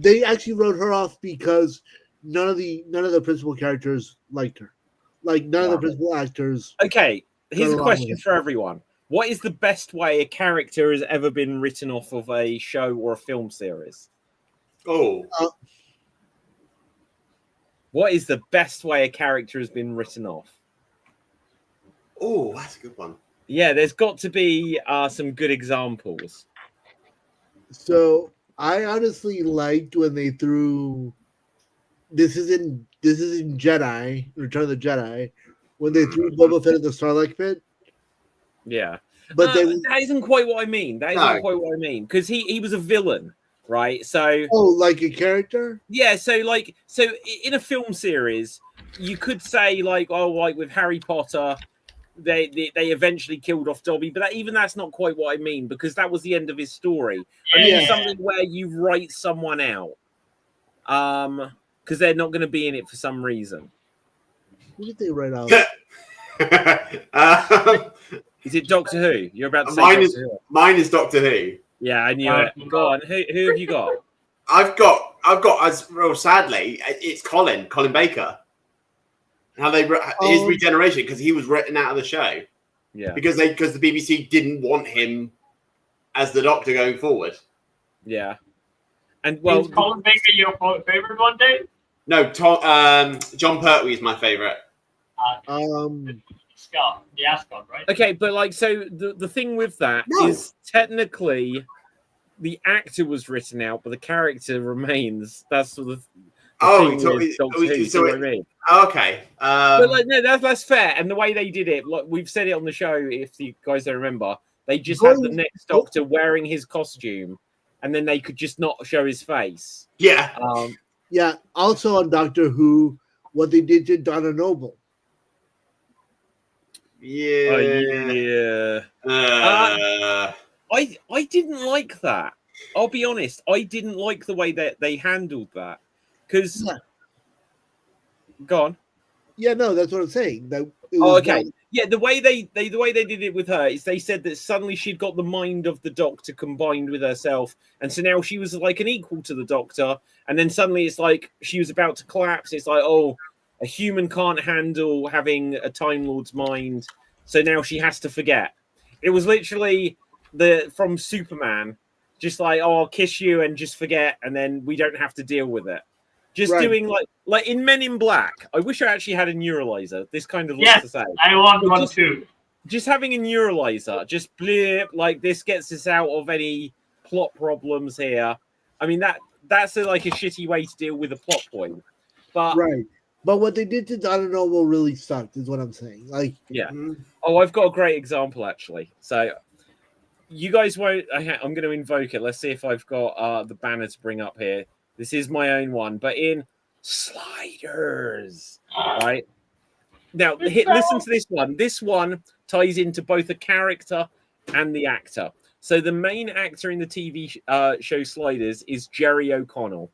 They actually wrote her off because none of the principal characters liked her, like none of the principal actors. Okay, here's a question for everyone: what is the best way a character has ever been written off of a show or a film series? What is the best way a character has been written off? Oh, that's a good one. Yeah, there's got to be some good examples. So I honestly liked when they threw. This is in Jedi, Return of the Jedi, when they threw Boba Fett in the Sarlacc pit. Yeah, But then, that isn't quite what I mean. That isn't No. quite what I mean, because he was a villain, right? So like a character. yeah, so in a film series, you could say like, oh, like with Harry Potter, they eventually killed off Dobby, but that's not quite what I mean, because that was the end of his story. I mean Yeah. something where you write someone out, because they're not going to be in it for some reason. Who did they write out? Is it Doctor Who? You're about to say mine is Doctor Who. Yeah, I knew it. Go on. Who have you got? I've got as well. Sadly, it's Colin Baker. How his regeneration, because he was written out of the show. Yeah, because the BBC didn't want him as the Doctor going forward. Yeah, and is Colin Baker your favorite one, Dave? No, John Pertwee is my favorite. Scott, the Ascot, right? Okay, but like, so the thing with that is technically the actor was written out, but the character remains. That's sort of okay. But like, no, that's fair. And the way they did it, like we've said it on the show, if you guys don't remember, they just had the next Doctor wearing his costume, and then they could just not show his face. Yeah. Yeah. Also on Doctor Who, what they did to Donna Noble. Yeah. I didn't like that. I'll be honest. I didn't like the way that they handled that. Because, go on. Yeah, no, that's what I'm saying. Okay. Yeah, the way they did it with her is they said that suddenly she'd got the mind of the Doctor combined with herself, and so now she was like an equal to the Doctor. And then suddenly it's like she was about to collapse. It's like, oh, a human can't handle having a Time Lord's mind, so now she has to forget. It was literally from Superman, just like, oh, I'll kiss you and just forget, and then we don't have to deal with it. Just doing like in Men in Black. I wish I actually had a neuralizer. This kind of looks to say. I want one too. Just having a neuralizer, just blip, like this gets us out of any plot problems here. I mean that's like a shitty way to deal with a plot point. But But what they did to Donna Noble really sucked, is what I'm saying. Like, yeah. Oh, I've got a great example actually. So you guys won't. I'm going to invoke it. Let's see if I've got the banner to bring up here. This is my own one, but in Sliders, right? Now, listen to this one. This one ties into both the character and the actor. So the main actor in the TV show Sliders is Jerry O'Connell,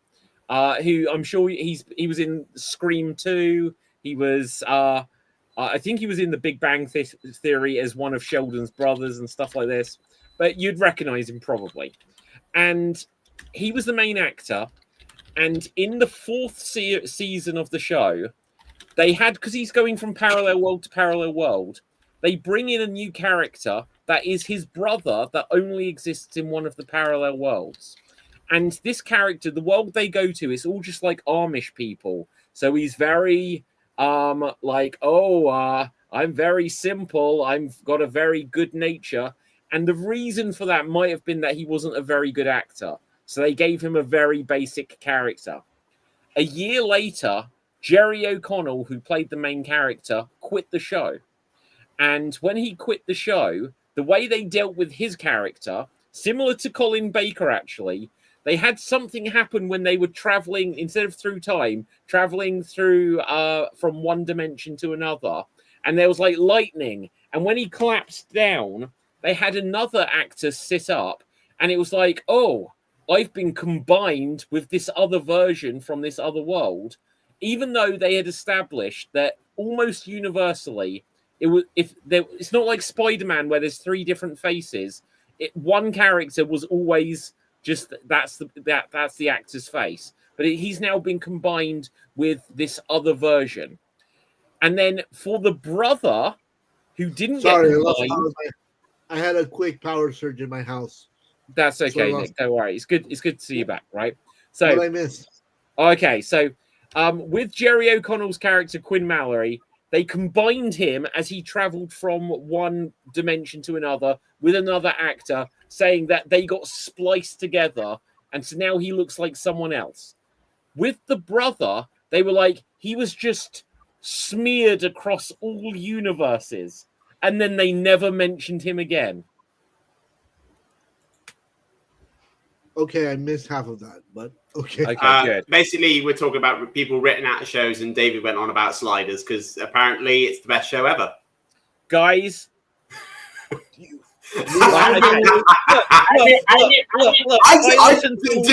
who I'm sure he was in Scream 2. He was, I think he was in The Big Bang Theory as one of Sheldon's brothers and stuff like this. But you'd recognize him probably. And he was the main actor. And in the fourth season of the show, they had, because he's going from parallel world to parallel world, they bring in a new character that is his brother that only exists in one of the parallel worlds. And this character, the world they go to, is all just like Amish people. So he's very like, I'm very simple. I've got a very good nature. And the reason for that might have been that he wasn't a very good actor. So they gave him a very basic character. A year later, Jerry O'Connell, who played the main character, quit the show. And when he quit the show, the way they dealt with his character, similar to Colin Baker actually, they had something happen when they were traveling, instead of through time, traveling through from one dimension to another. And there was like lightning. And when he collapsed down, they had another actor sit up. And it was like, oh, I've been combined with this other version from this other world, even though they had established that almost universally, it's not like Spider-Man where there's three different faces. One character was always just that's the actor's face, but he's now been combined with this other version. And then for the brother who didn't get combined, I had a quick power surge in my house. That's okay, Nick. Don't worry. It's good to see you back, right? So what I missed. Okay, so With Jerry O'Connell's character Quinn Mallory, they combined him as he traveled from one dimension to another with another actor, saying that they got spliced together, and so now he looks like someone else. With the brother, they were like, he was just smeared across all universes, and then they never mentioned him again. Okay, I missed half of that, but okay. Okay, good. Basically, we're talking about people written out of shows, and David went on about Sliders because apparently it's the best show ever. Guys, Did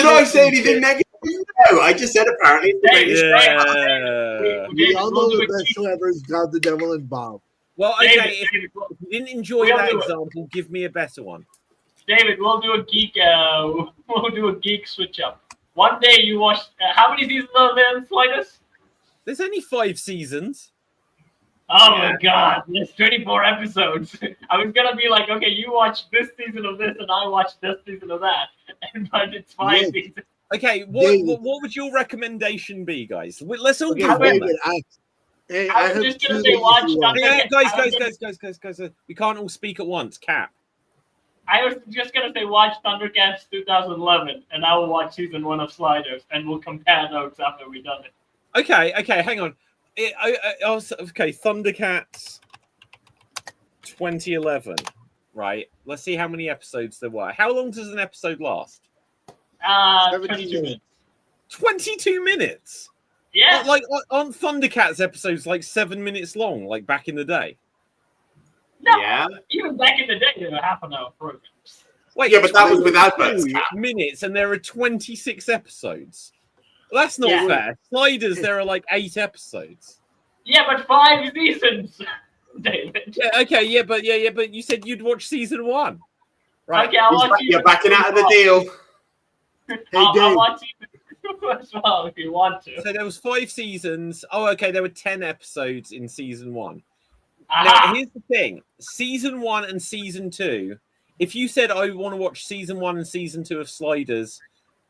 I say anything negative? No, I just said apparently it's the greatest show. We all know the best show ever is God, the Devil, and Bob. Well, okay, if you didn't enjoy that example, give me a better one. David, we'll do a geek. We'll do a geek switch up. One day you watch. How many seasons are there in Sliders? There's only 5 seasons. Oh my God! There's 24 episodes. I was gonna be like, okay, you watch this season of this, and I watch this season of that, but it's 5 seasons. Okay, what would your recommendation be, guys? Let's all give one. David, I was just gonna say watch. Guys, we can't all speak at once. Cap. I was just gonna say watch Thundercats 2011, and I will watch season 1 of Sliders, and we'll compare notes after we've done it. Okay, hang on. Okay, Thundercats 2011. Right. Let's see how many episodes there were. How long does an episode last? 22 minutes. 22 minutes? Yeah. Like, aren't Thundercats episodes like 7 minutes long, like back in the day? No, yeah. Even back in the day, they were half-an-hour programs. Wait, yeah, but that was without 2 minutes, and there are 26 episodes. Well, that's not fair. Sliders, there are like 8 episodes. Yeah, but 5 seasons, David. Yeah, okay, yeah, but you said you'd watch season 1, right? Okay, I'll watch You're backing out of the deal. I'll watch season 2 as well if you want to. So there was 5 seasons. Oh, okay, there were 10 episodes in season 1. Aha. Now, here's the thing. Season 1 and season 2, if you said I want to watch season 1 and season 2 of Sliders,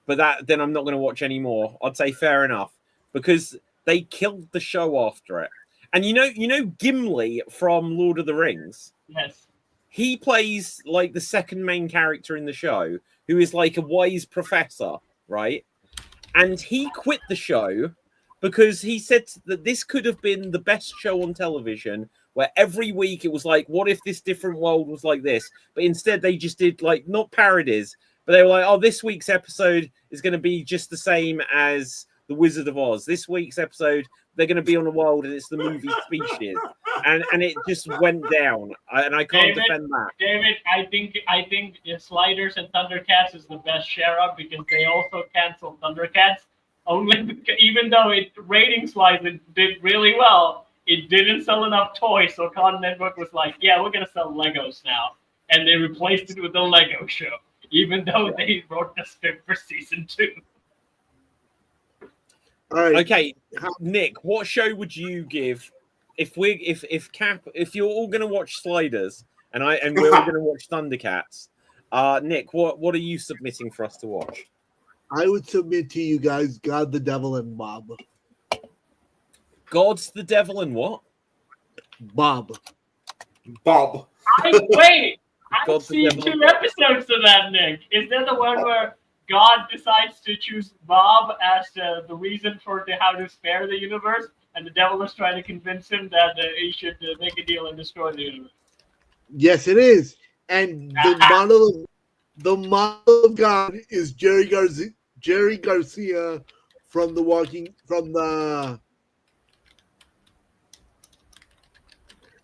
but then I'm not going to watch any more, I'd say fair enough, because they killed the show after it. And you know Gimli from Lord of the Rings? Yes. He plays like the second main character in the show, who is like a wise professor, right? And he quit the show because he said that this could have been the best show on television, where every week it was like, what if this different world was like this? But instead they just did like, not parodies, but they were like, oh, this week's episode is going to be just the same as The Wizard of Oz. This week's episode, they're going to be on a world and it's the movie Species. And it just went down. And I can't defend that. David, I think Sliders and Thundercats is the best share-up because they also canceled Thundercats. Only because, even though ratings-wise it did really well, it didn't sell enough toys. So Cartoon Network was like, yeah, we're going to sell Legos now. And they replaced it with the Lego show, even though they wrote the script for season 2. All right. Okay, Nick, what show would you give if you're all going to watch Sliders and we're all going to watch Thundercats? Nick, what are you submitting for us to watch? I would submit to you guys God, the Devil, and Bob. God's the Devil and what? Bob. I've seen 2 episodes of that, Nick. Is that the one where God decides to choose Bob as the reason for how to spare the universe, and the devil is trying to convince him that he should make a deal and destroy the universe? Yes, it is. And the model of God is Jerry Garcia from the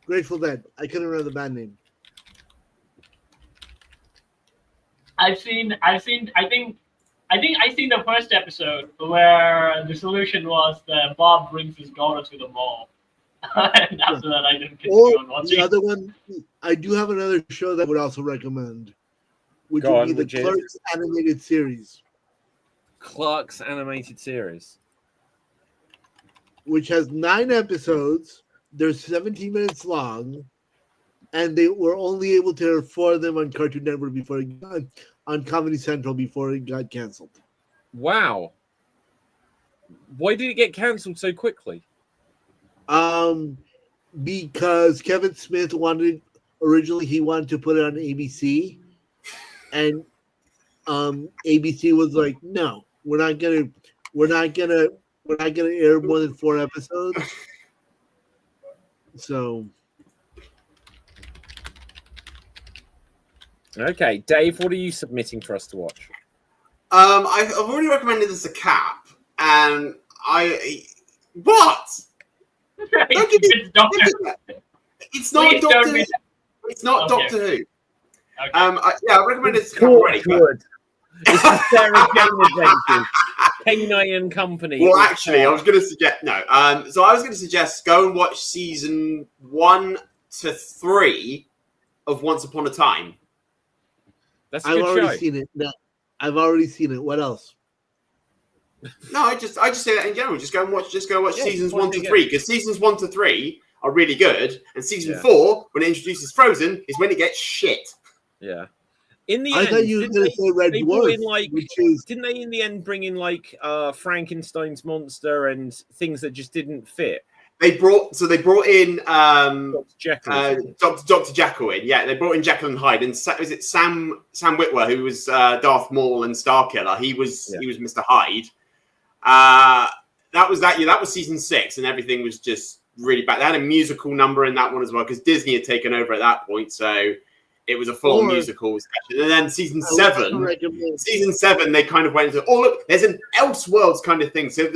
Grateful Dead. I couldn't remember the band name. I think I've seen the first episode where the solution was that Bob brings his daughter to the mall. And after that, I didn't continue on watching. The other one, I do have another show that I would also recommend, which would be the Clerks animated series. Clerks animated series. Which has 9 episodes. They're 17 minutes long. And they were only able to air 4 of them on Cartoon Network before it got on Comedy Central before it got canceled. Wow. Why did it get cancelled so quickly? Because Kevin Smith originally he wanted to put it on ABC, and ABC was like, no, we're not gonna air more than 4 episodes. So Okay, Dave, what are you submitting for us to watch? I've already recommended this to Cap, and what? Don't give me, It's Doctor. it's not Please Doctor don't Who. be- It's not Okay. Doctor Who. Okay. I recommended this to Cap already. But, Torchwood. It's the Sarah Jane Adventures. K9 and Company. well, actually, I was going to suggest no. So I was going to suggest go and watch season 1 to 3 of Once Upon a Time. That's a I've good already show. seen it. No, I've already seen it. What else? No, I just say that in general. Just go watch Yeah, seasons just 1 watch to it 3 because seasons 1 to 3 are really good, and season Yeah. 4, when it introduces Frozen, is when it gets shit. Yeah. In the I end, thought you were didn't going to say Red they brought Dwarf, in like which is didn't they in the end bring in like Frankenstein's monster and things that just didn't fit? They brought in Dr. Jekyll. Dr. Jekyll in. Yeah, they brought in Jekyll and Hyde, and was it Sam Witwer who was Darth Maul and Starkiller? He was Mr. Hyde. That was that year. That was season 6, and everything was just really bad. They had a musical number in that one as well because Disney had taken over at that point, so it was a full musical session. And then season 7, they kind of went into, oh look, there's an Elseworlds kind of thing. So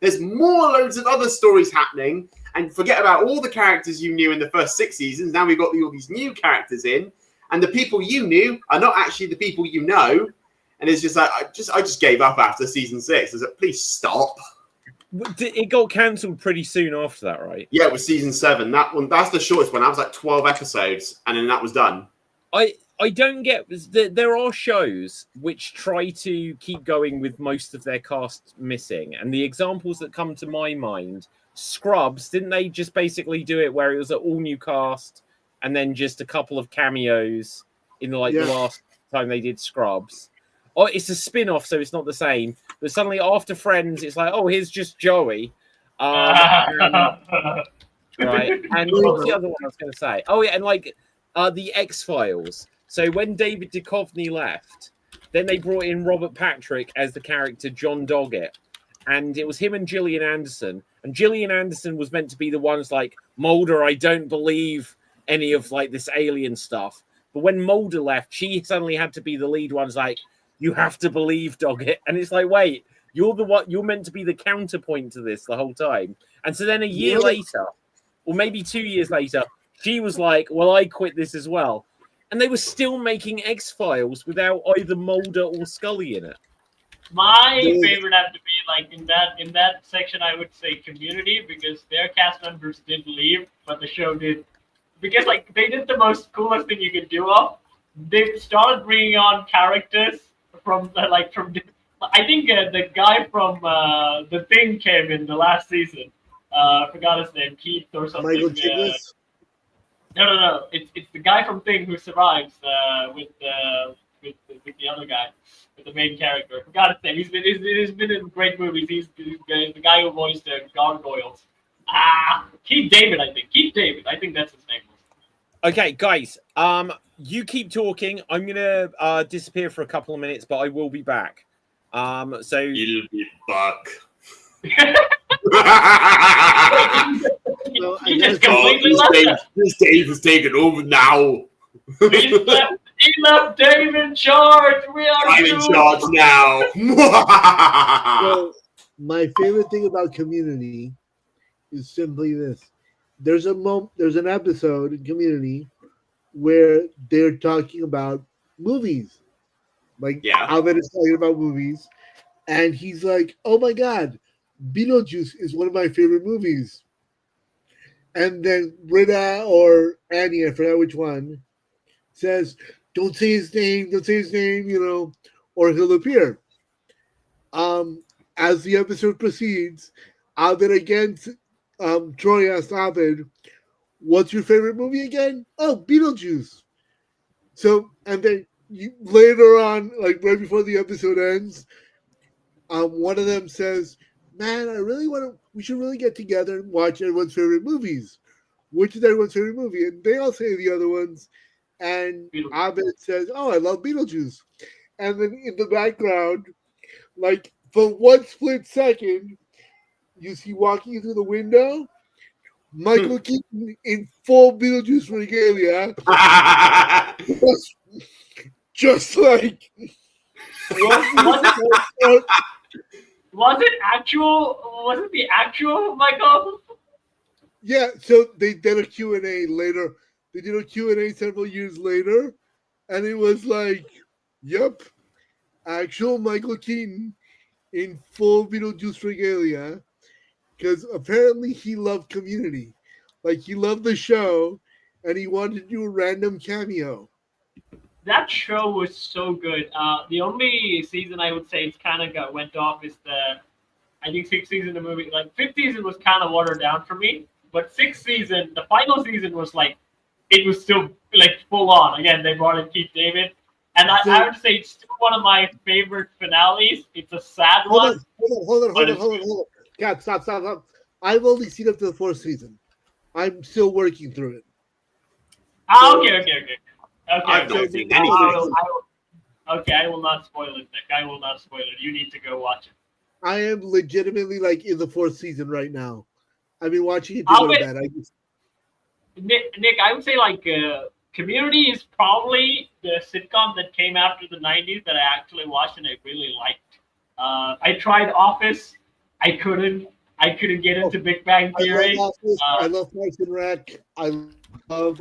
there's more loads of other stories happening, and forget about all the characters you knew in the first 6 seasons. Now we've got all these new characters in, and the people you knew are not actually the people you know. And it's just like I just gave up after season 6. I was like, please stop. It got cancelled pretty soon after that, right? Yeah, it was season 7. That's the shortest one. That was like 12 episodes, and then that was done. I don't get there are shows which try to keep going with most of their cast missing, and the examples that come to my mind, Scrubs, didn't they just basically do it where it was an all new cast and then just a couple of cameos in the last time they did Scrubs? Oh, it's a spin-off, so it's not the same. But suddenly after Friends, it's like, oh, here's just Joey. Right. And what's the other one I was going to say? Oh, yeah, and like the X-Files. So when David Duchovny left, then they brought in Robert Patrick as the character John Doggett. And it was him and Gillian Anderson. And Gillian Anderson was meant to be the ones like, Mulder, I don't believe any of like this alien stuff. But when Mulder left, she suddenly had to be the lead ones like, you have to believe Doggett. And it's like, wait, you're meant to be the counterpoint to this the whole time. And so then a year later, or maybe 2 years later, she was like, well, I quit this as well. And they were still making X-Files without either Mulder or Scully in it. My favorite had to be like in that section. I would say Community, because their cast members did leave, but the show did, because like they did the most coolest thing you could do. They started bringing on characters from I think the guy from The Thing came in the last season. I forgot his name, Keith or something. Michael Chiklis? No. It's the guy from Thing who survives with the other guy, with the main character. I forgot his name. He's been in great movies. He's the guy who voiced gargoyles. Keith David, I think. I think that's his name. Okay, guys. You keep talking. I'm gonna disappear for a couple of minutes, but I will be back. So You'll be back. He just completely left. This Dave is taking over now. He left Dave in charge. I'm in charge now. So, my favorite thing about Community is simply this: there's an episode in Community where they're talking about movies, Alvin is talking about movies, and he's like, "Oh my God, Beetlejuice is one of my favorite movies." And then Rita or Annie, I forgot which one, says, don't say his name, or he'll appear. As the episode proceeds, Alvin again, Troy asks Alvin, what's your favorite movie again? Oh, Beetlejuice. So, and then later on, like right before the episode ends, one of them says, man, we should really get together and watch everyone's favorite movies. Which is everyone's favorite movie? And they all say the other ones. And Abed says, oh, I love Beetlejuice. And then in the background, like for one split second, you see walking through the window, Michael Keaton in full Beetlejuice regalia. Just like was it the actual Michael? Yeah, so they did a Q&A later. They did a Q&A several years later, and it was like, yep, actual Michael Keaton in full Beetlejuice regalia, because apparently he loved Community. Like, he loved the show, and he wanted to do a random cameo. That show was so good. The only season I would say it's kind of went off is I think sixth season of the movie. Like fifth season was kind of watered down for me, but sixth season, the final season was like, it was still like full on. Again, they brought in Keith David, and I would say it's still one of my favorite finales. It's a sad one. Hold on. God, stop. I've only seen up to the fourth season. I'm still working through it. Okay. I've not seen anything. I will not spoil it, Nick. I will not spoil it. You need to go watch it. I am legitimately like in the fourth season right now. I've been watching it to go to bed. Nick, I would say like Community is probably the sitcom that came after the 90s that I actually watched and I really liked. I tried Office. I couldn't get into Big Bang Theory. I love Parks and Rec. I love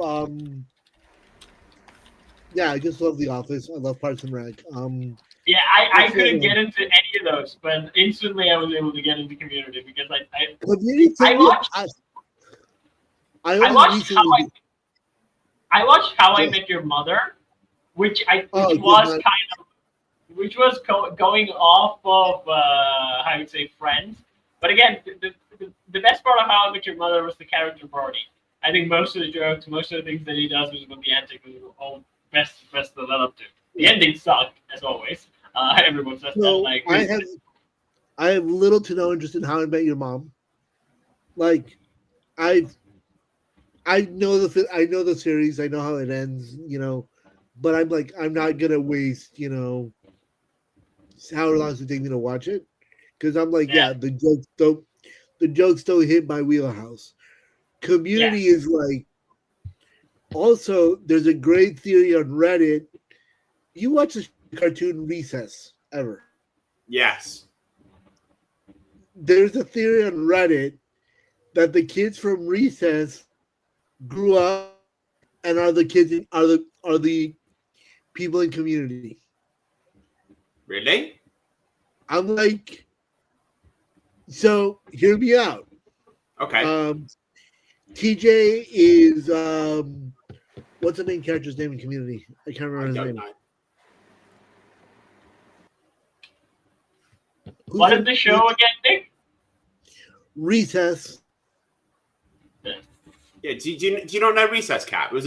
I just love The Office. I love Parks and Rec. I couldn't get into any of those, but instantly I was able to get into Community because I watched How I Met Your Mother, which was going off of how I would say Friends. But again, the best part of How I Met Your Mother was the character Barney. I think most of the jokes, most of the things that he does was when the antics was all best that led up to. The ending sucked, as always. Everyone says that. I have little to no interest in How I Met Your Mom. Like, I know the series. I know how it ends. But I'm not gonna waste however long it take me to watch it, because I'm like, the jokes don't hit my wheelhouse. Community is like. Also, there's a great theory on Reddit. You watch the cartoon Recess ever? Yes. There's a theory on Reddit that the kids from Recess grew up and are the people in Community. Really? I'm like, so hear me out. Okay. TJ is what's the main character's name in Community? I can't remember his name. Know. What is the show again, Nick? Recess. Yeah, do you not know Recess, Cat? It was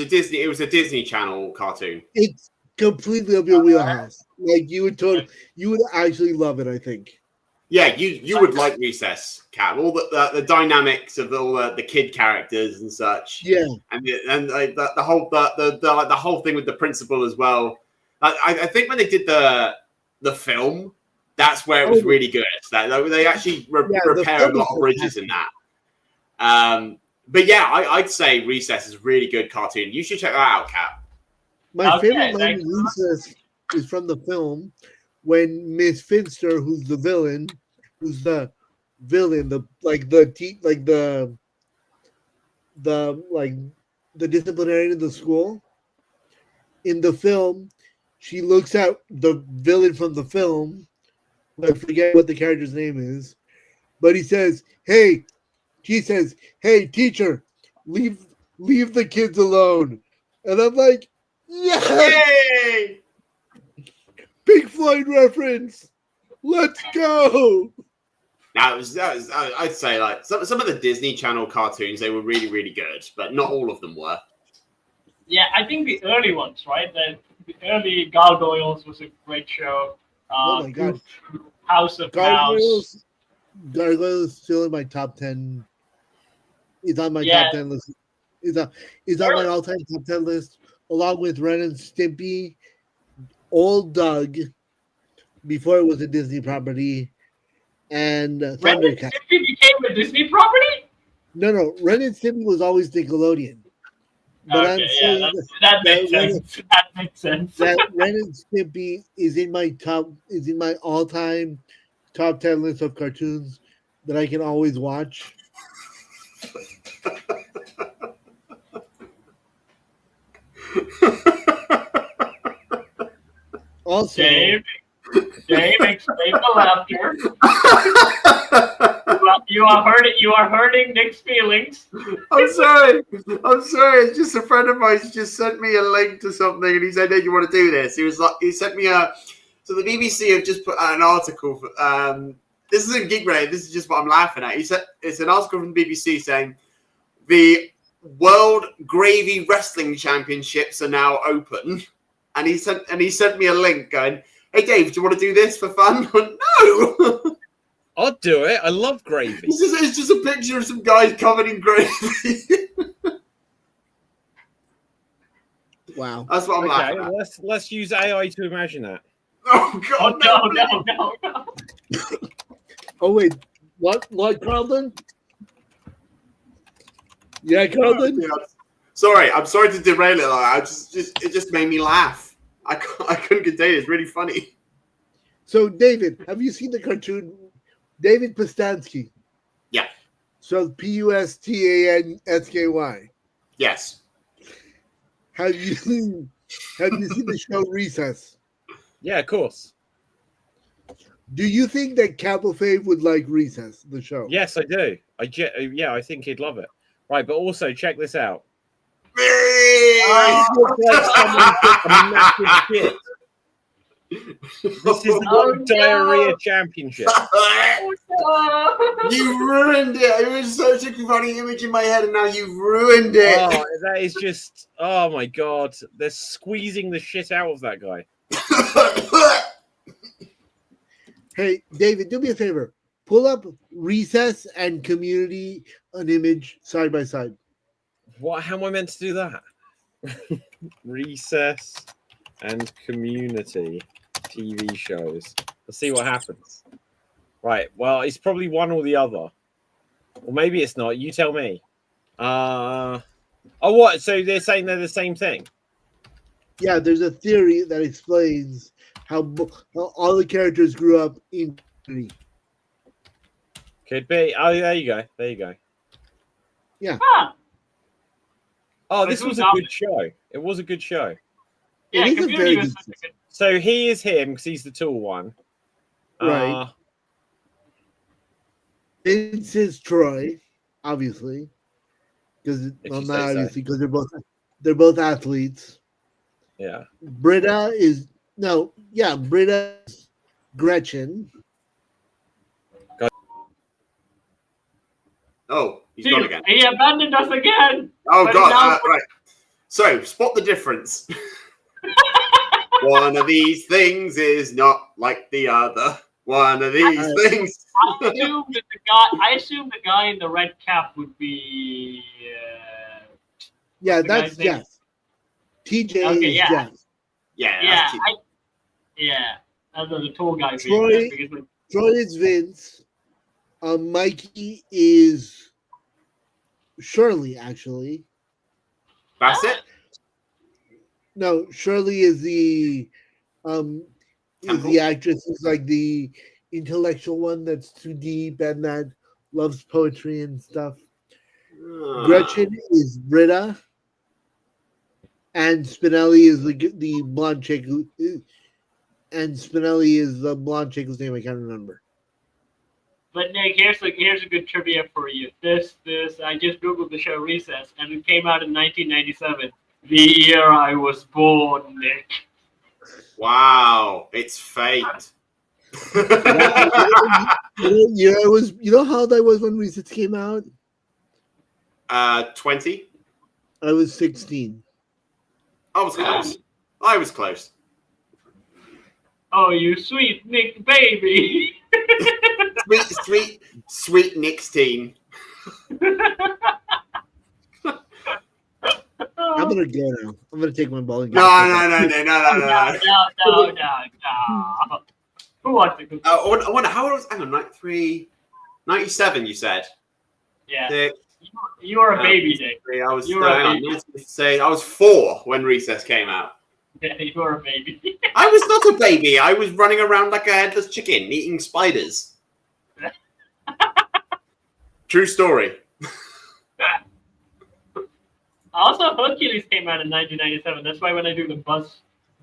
a Disney Channel cartoon. It's completely up your wheelhouse. Like you would actually love it, I think. Yeah, you would like Recess, Cat. All the dynamics of all the kid characters and such. Yeah, and the whole thing with the principal as well. I think when they did the film, that's where it was really good. They actually repair a lot of bridges in that. But yeah, I'd say Recess is a really good cartoon. You should check that out, Kat. My favorite line in Recess is from the film when Miss Finster, who's the villain, the disciplinarian in the school. In the film, she looks at the villain from the film. I forget what the character's name is, but she says, "Hey, teacher, leave the kids alone." And I'm like, "Yes! Yay! Pink Floyd reference. Let's go." That was I'd say like some of the Disney Channel cartoons, they were really, really good, but not all of them were. Yeah, I think the early ones, right? The early Gargoyles was a great show. Oh my god. House of Mouse. Gargoyle is still in my top 10. He's on my Yeah. top 10 list. He's on my all-time top 10 list, along with Ren and Stimpy, Old Doug, before it was a Disney property, and Ren and Thundercat. Stimpy became a Disney property? No, Ren and Stimpy was always Nickelodeon. But Okay, I'm saying that makes Ren- sense. That makes sense. that Ren and Stimpy is in my all-time top 10 list of cartoons that I can always watch. Also, Dave, explain the laughter. You are hurting Nick's feelings. I'm sorry. It's just a friend of mine just sent me a link to something, and he said, "Hey, do you want to do this?" He sent me a. So the BBC have just put out an article. This isn't geek related. This is just what I'm laughing at. He said it's an article from the BBC saying the World Gravy Wrestling Championships are now open, and he sent me a link going, "Hey Dave, do you want to do this for fun?" No. I'll do it. I love gravy. It's just a picture of some guys covered in gravy. wow. That's what I'm laughing at. Let's use AI to imagine that. Oh God! No. Oh wait, what, Carlton? Yeah, Carlton. Sorry, I'm sorry to derail it. Like, it just made me laugh. I couldn't contain it. It's really funny. So, David, have you seen the cartoon David Pustansky? Yeah. So Pustansky. Yes. Have you seen the show Recess? Yeah, of course. Do you think that Capo Fave would like Recess, the show? Yes, I do. I think he'd love it. Right, but also check this out. Oh, Like someone took a massive shit. This is the World Diarrhea Championship. You ruined it. It was such a funny image in my head, and now you've ruined it. Oh, that is just. Oh my god, they're squeezing the shit out of that guy. Hey, David, do me a favor. Pull up Recess and Community, an image side by side. What? How am I meant to do that? Recess and Community TV shows. Let's see what happens. Right. Well, it's probably one or the other, or maybe it's not. You tell me. Oh, what? So they're saying they're the same thing? Yeah, there's a theory that explains how all the characters grew up in Community. Could be. Oh, there you go. There you go. Yeah. Huh. Oh, this was a good show. It was a good show. Yeah, It is a Community very was good such a good. So he is him because he's the tall one. Right. Vince is Troy, obviously, because If well, you not say so. obviously because they're both athletes. Yeah. Britta is Gretchen. Oh, he's gone again. He abandoned us again. Oh But God! now- Right. So spot the difference. One of these things is not like the other. One of these things. I assume the guy in the red cap would be. Yeah, the that's guy's name? Jeff. TJ Okay, is yeah. Jeff. Yeah. Yeah, That's that's the tall guy. Troy- Because, like, Troy is Vince. Mikey is Shirley, actually. it. No, Shirley is the actress who's like the intellectual one that's too deep and that loves poetry and stuff. Gretchen is Britta, and Spinelli is the blonde chick whose name I can't remember. But Nick, here's a good trivia for you. This I just googled the show Recess, and it came out in 1997, the year I was born, Nick. Wow, it's fate. It was. You know how old I was when Recess came out? 20. I was 16. I was close. Oh, you sweet Nick baby. sweet Nick's team. I'm gonna go now. I'm gonna take my ball and go. No. No. Who wants to go? I wonder how old was. Hang on, 97. You said. Yeah. Nick, You were a baby, Nick. I was. You were a baby. I was 4 when Recess came out. Yeah, you were a baby. I was not a baby. I was running around like a headless chicken, eating spiders. True story. Also, Hercules came out in 1997. That's why when I do the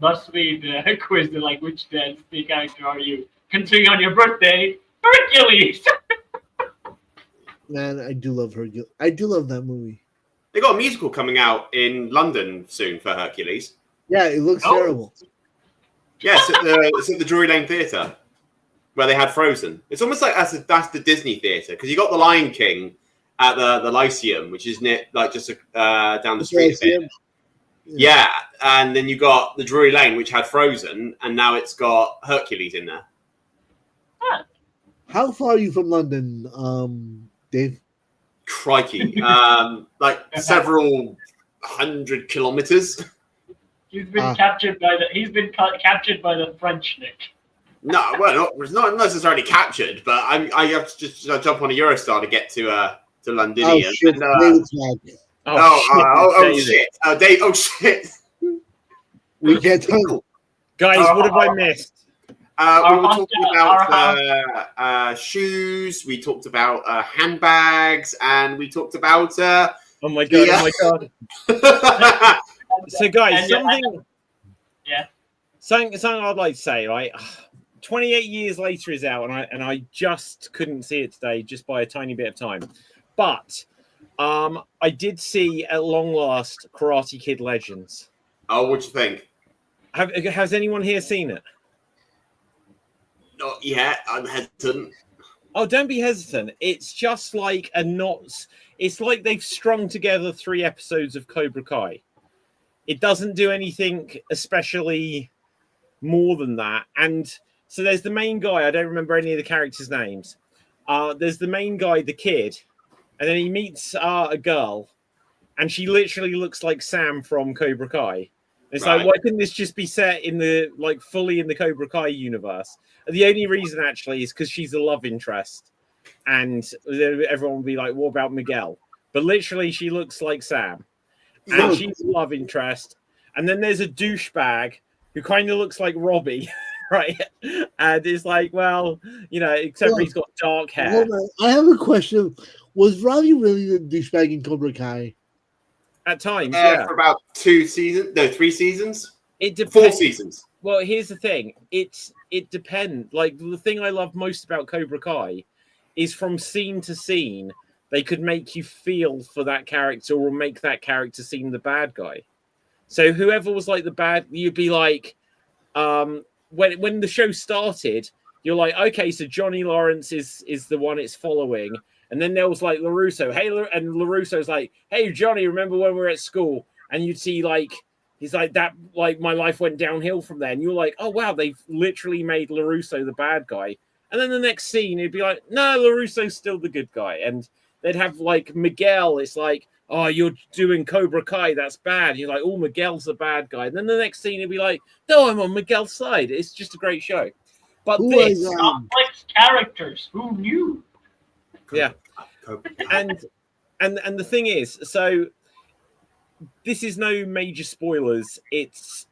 BuzzFeed quiz, they're like, which Disney character are you? Considering on your birthday, Hercules! Man, I do love Hercules. I do love that movie. They got a musical coming out in London soon for Hercules. Yeah, it looks terrible. Yeah, it's at the Drury Lane Theatre, where they had Frozen. It's almost like that's the Disney Theatre, because you got the Lion King at the Lyceum, which is near, like just down the street. Yeah, and then you got the Drury Lane, which had Frozen, and now it's got Hercules in there. How far are you from London, Dave? Crikey, like several 100 kilometers. He's been captured by the French, Nick. No, well, not necessarily captured, but I have to just jump on a Eurostar to get to London. Oh, shit. Dave, oh shit. We can't tell. Guys, what have I missed? We were talking about shoes, we talked about handbags, and we talked about oh my god. So guys, something I'd like to say, right? 28 years later is out, and I just couldn't see it today, just by a tiny bit of time. But I did see at long last Karate Kid Legends. Oh, what do you think? Has anyone here seen it? Not yet. I'm hesitant. Oh, don't be hesitant. It's just like it's like they've strung together 3 episodes of Cobra Kai. It doesn't do anything especially more than that. And so there's the main guy. I don't remember any of the characters' names. There's the main guy, the kid, and then he meets a girl, and she literally looks like Sam from Cobra Kai. It's like, why couldn't this just be set in fully in the Cobra Kai universe? The only reason actually is because she's a love interest, and everyone will be like, what about Miguel? But literally, she looks like Sam, and she's a love interest. And then there's a douchebag who kind of looks like Robbie, right? And it's like, well, except for he's got dark hair. Hold on. I have a question. Was Robbie really the douchebag in Cobra Kai? At times, yeah. For about 3 seasons. It depends. 4 seasons. Well, here's the thing. It depends. Like, the thing I love most about Cobra Kai is from scene to scene, they could make you feel for that character or make that character seem the bad guy. So whoever was like the bad, you'd be like, when the show started, you're like, okay, so Johnny Lawrence is the one it's following. And then there was like LaRusso. And LaRusso's like, hey, Johnny, remember when we were at school? And you'd see he's like that, like my life went downhill from there. And you're like, oh, wow, they've literally made LaRusso the bad guy. And then the next scene, it'd be like, no, LaRusso's still the good guy. And they'd have like Miguel. It's like, oh, you're doing Cobra Kai. That's bad. You're like, oh, Miguel's the bad guy. And then the next scene, it'd be like, no, I'm on Miguel's side. It's just a great show. But this complex characters. Who knew? Yeah. And the thing is, so this is no major spoilers. It's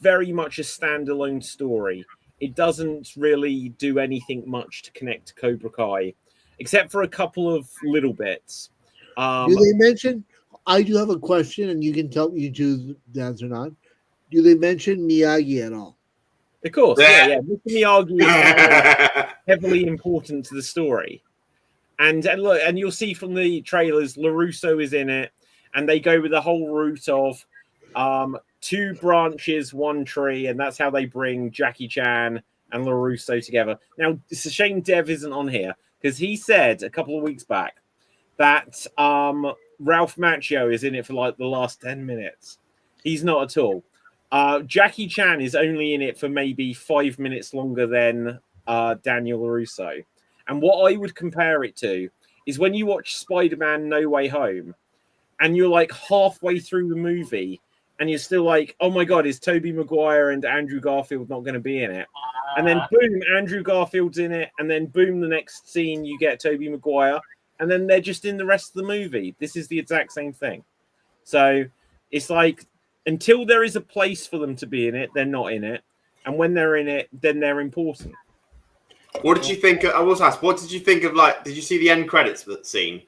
very much a standalone story. It doesn't really do anything much to connect to Cobra Kai, except for a couple of little bits. Do they mention? I do have a question, and you can tell me you choose the answer or not. Do they mention Miyagi at all? Of course, yeah. Mr. Miyagi is heavily important to the story. And look, and you'll see from the trailers, LaRusso is in it, and they go with the whole route of 2 branches, 1 tree, and that's how they bring Jackie Chan and LaRusso together. Now, it's a shame Dev isn't on here, because he said a couple of weeks back that Ralph Macchio is in it for like the last 10 minutes. He's not at all. Jackie Chan is only in it for maybe 5 minutes longer than Daniel LaRusso. And what I would compare it to is when you watch Spider-Man No Way Home and you're like halfway through the movie and you're still like, oh my God, is Tobey Maguire and Andrew Garfield not going to be in it? And then boom, Andrew Garfield's in it. And then boom, the next scene, you get Tobey Maguire. And then they're just in the rest of the movie. This is the exact same thing. So it's like, until there is a place for them to be in it, they're not in it. And when they're in it, then they're important. What did you think? I was asked, what did you think of, like, did you see the end credits for that scene?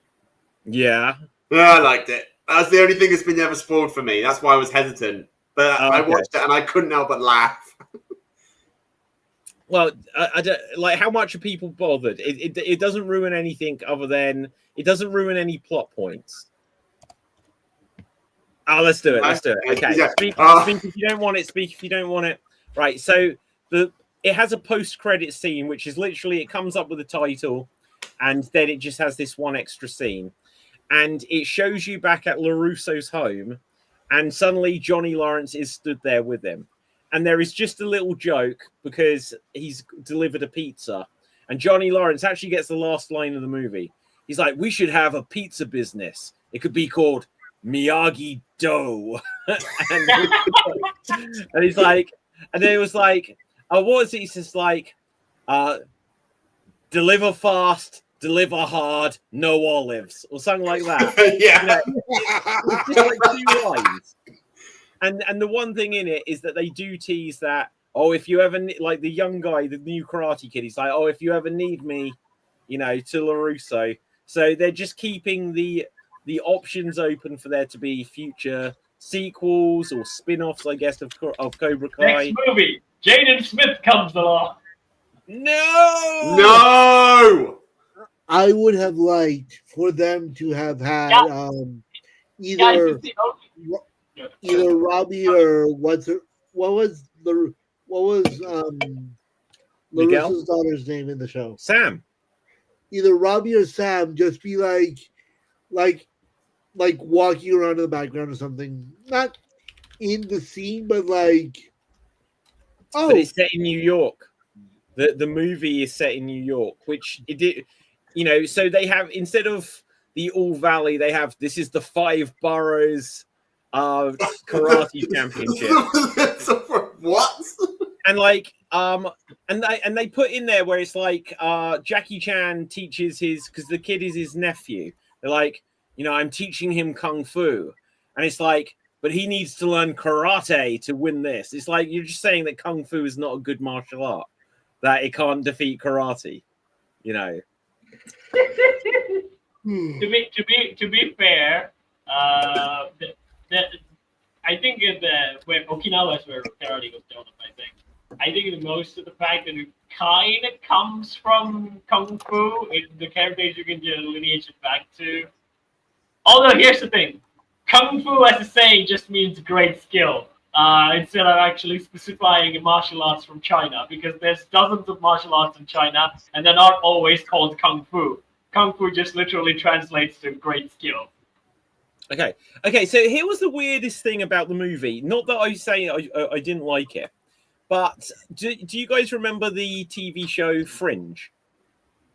Yeah. I liked it. That's the only thing that's been ever spoiled for me. That's why I was hesitant. But I watched it and I couldn't help but laugh. Well, I don't, like, how much are people bothered? It doesn't ruin anything other than it doesn't ruin any plot points. Oh, let's do it. Let's do it. Okay. Yeah. Speak if you don't want it. Speak if you don't want it. Right. So it has a post-credit scene, which is literally it comes up with a title, and then it just has this one extra scene, and it shows you back at LaRusso's home, and suddenly Johnny Lawrence is stood there with him, and there is just a little joke because he's delivered a pizza, and Johnny Lawrence actually gets the last line of the movie. He's like, "We should have a pizza business. It could be called Miyagi Dough," and he's like, and then it was like, "Oh, what was it?" He says like, "Deliver fast, deliver hard, no olives," or something like that. Yeah. It's just like 2 lines. And the one thing in it is that they do tease that, oh, if you ever like the young guy, the new Karate Kid, he's like, oh, if you ever need me, to LaRusso. So they're just keeping the options open for there to be future sequels or spin-offs, I guess, of Cobra Kai. Next movie, Jaden Smith comes along. No! I would have liked for them to have had either Robbie or what was Miguel? Larissa's daughter's name in the show? Sam. Either Robbie or Sam just be like walking around in the background or something. Not in the scene, but like But it's set in New York. The movie is set in New York, which it did, so they have, instead of the All Valley, they have, this is the 5 boroughs karate championship. What? And like, and they put in there where it's like, Jackie Chan teaches because the kid is his nephew. They're like, I'm teaching him kung fu, and it's like, but he needs to learn karate to win this. It's like you're just saying that kung fu is not a good martial art, that it can't defeat karate. To be fair, I think where Okinawa is where karate was developed. I think most of the fact that it kind of comes from kung fu, the characters you can lineage it back to. Although here's the thing, kung fu as a saying just means great skill. Instead of actually specifying martial arts from China, because there's dozens of martial arts in China, and they're not always called kung fu. Kung fu just literally translates to great skill. Okay. So here was the weirdest thing about the movie. Not that I say I didn't like it, but do you guys remember the TV show Fringe?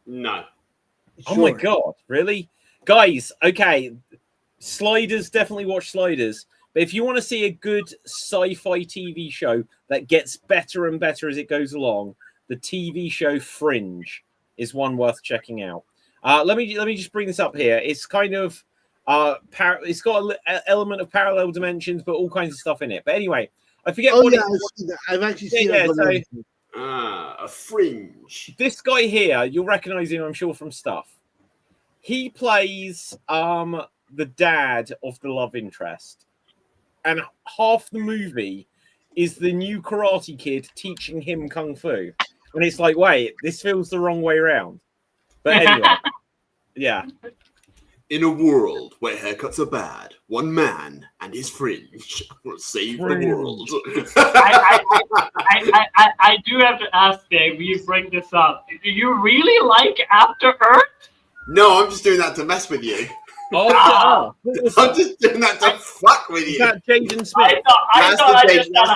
No. Oh my God, really? Guys, okay. Sliders, definitely watch Sliders. But if you want to see a good sci-fi TV show that gets better and better as it goes along, the TV show Fringe is one worth checking out. Let me just bring this up here. It's kind of it's got an element of parallel dimensions, but all kinds of stuff in it. But anyway, I forget what I've actually seen it. A Fringe. This guy here, you'll recognize him, I'm sure, from stuff. He plays the dad of the love interest. And half the movie is the new Karate Kid teaching him kung fu. And it's like, wait, this feels the wrong way around. But anyway, yeah. In a world where haircuts are bad, one man and his fringe will save the world. I do have to ask, Dave, will you bring this up? Do you really like After Earth? No, I'm just doing that to mess with you. I'm just doing that to fuck with you. Is that Jaden Smith? That's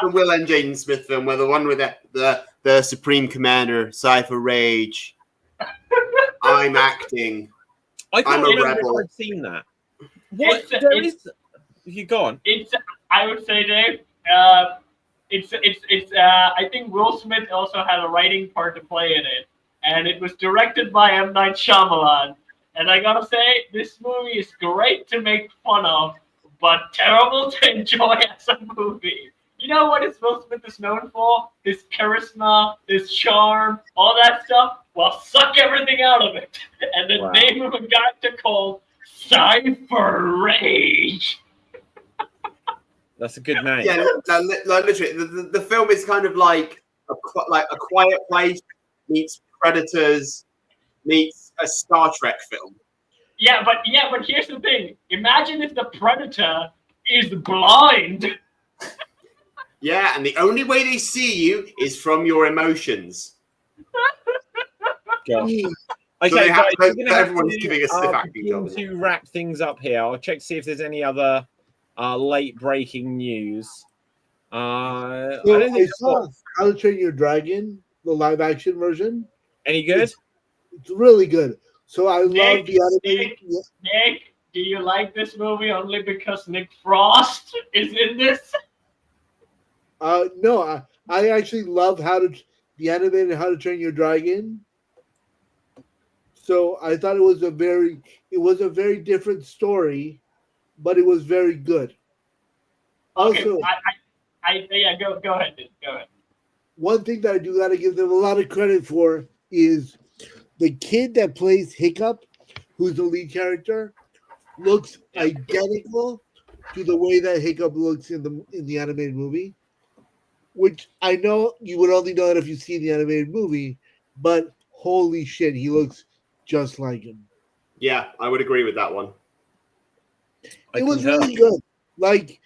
the Will and Jaden Smith film, where the one with the Supreme Commander, Cypher Rage. I'm acting. I can't I'm a remember rebel. if I've seen that. What? It's- There it's- is. You go on. It's, I would say, Dave, I think Will Smith also had a writing part to play in it, and it was directed by M. Night Shyamalan. And I gotta say, this movie is great to make fun of, but terrible to enjoy as a movie. You know what Will Smith is known for? His charisma, his charm, all that stuff. Well, suck everything out of it, and then Wow. name him a character called Cypher Rage. That's a good name. Yeah, like literally, the film is kind of like a Quiet Place meets Predators meets a Star Trek film. Yeah, but here's the thing. Imagine if the Predator is blind. Yeah, and the only way they see you is from your emotions. Gosh. So Okay, they have- guys, we're gonna have everyone's to, giving a stiff acting begin job. to wrap things up here. I'll check to see if there's any other late breaking news. I So don't think I saw How to Train Your Dragon, the live action version. any good. It's really good. So I love Nick, the animated. Nick, do you like this movie only because Nick Frost is in this? No, I actually love the animated How to Train Your Dragon. So I thought it was a very different story, but it was very good. Okay, Also, go ahead, Nick, go ahead. one thing that I do gotta give them a lot of credit for is the kid that plays Hiccup, who's the lead character, looks identical to the way that Hiccup looks in the animated movie. Which I know you would only know that if you see the animated movie, but holy shit, he looks just like him. Yeah, I would agree with that one. I It was concur. really good. Like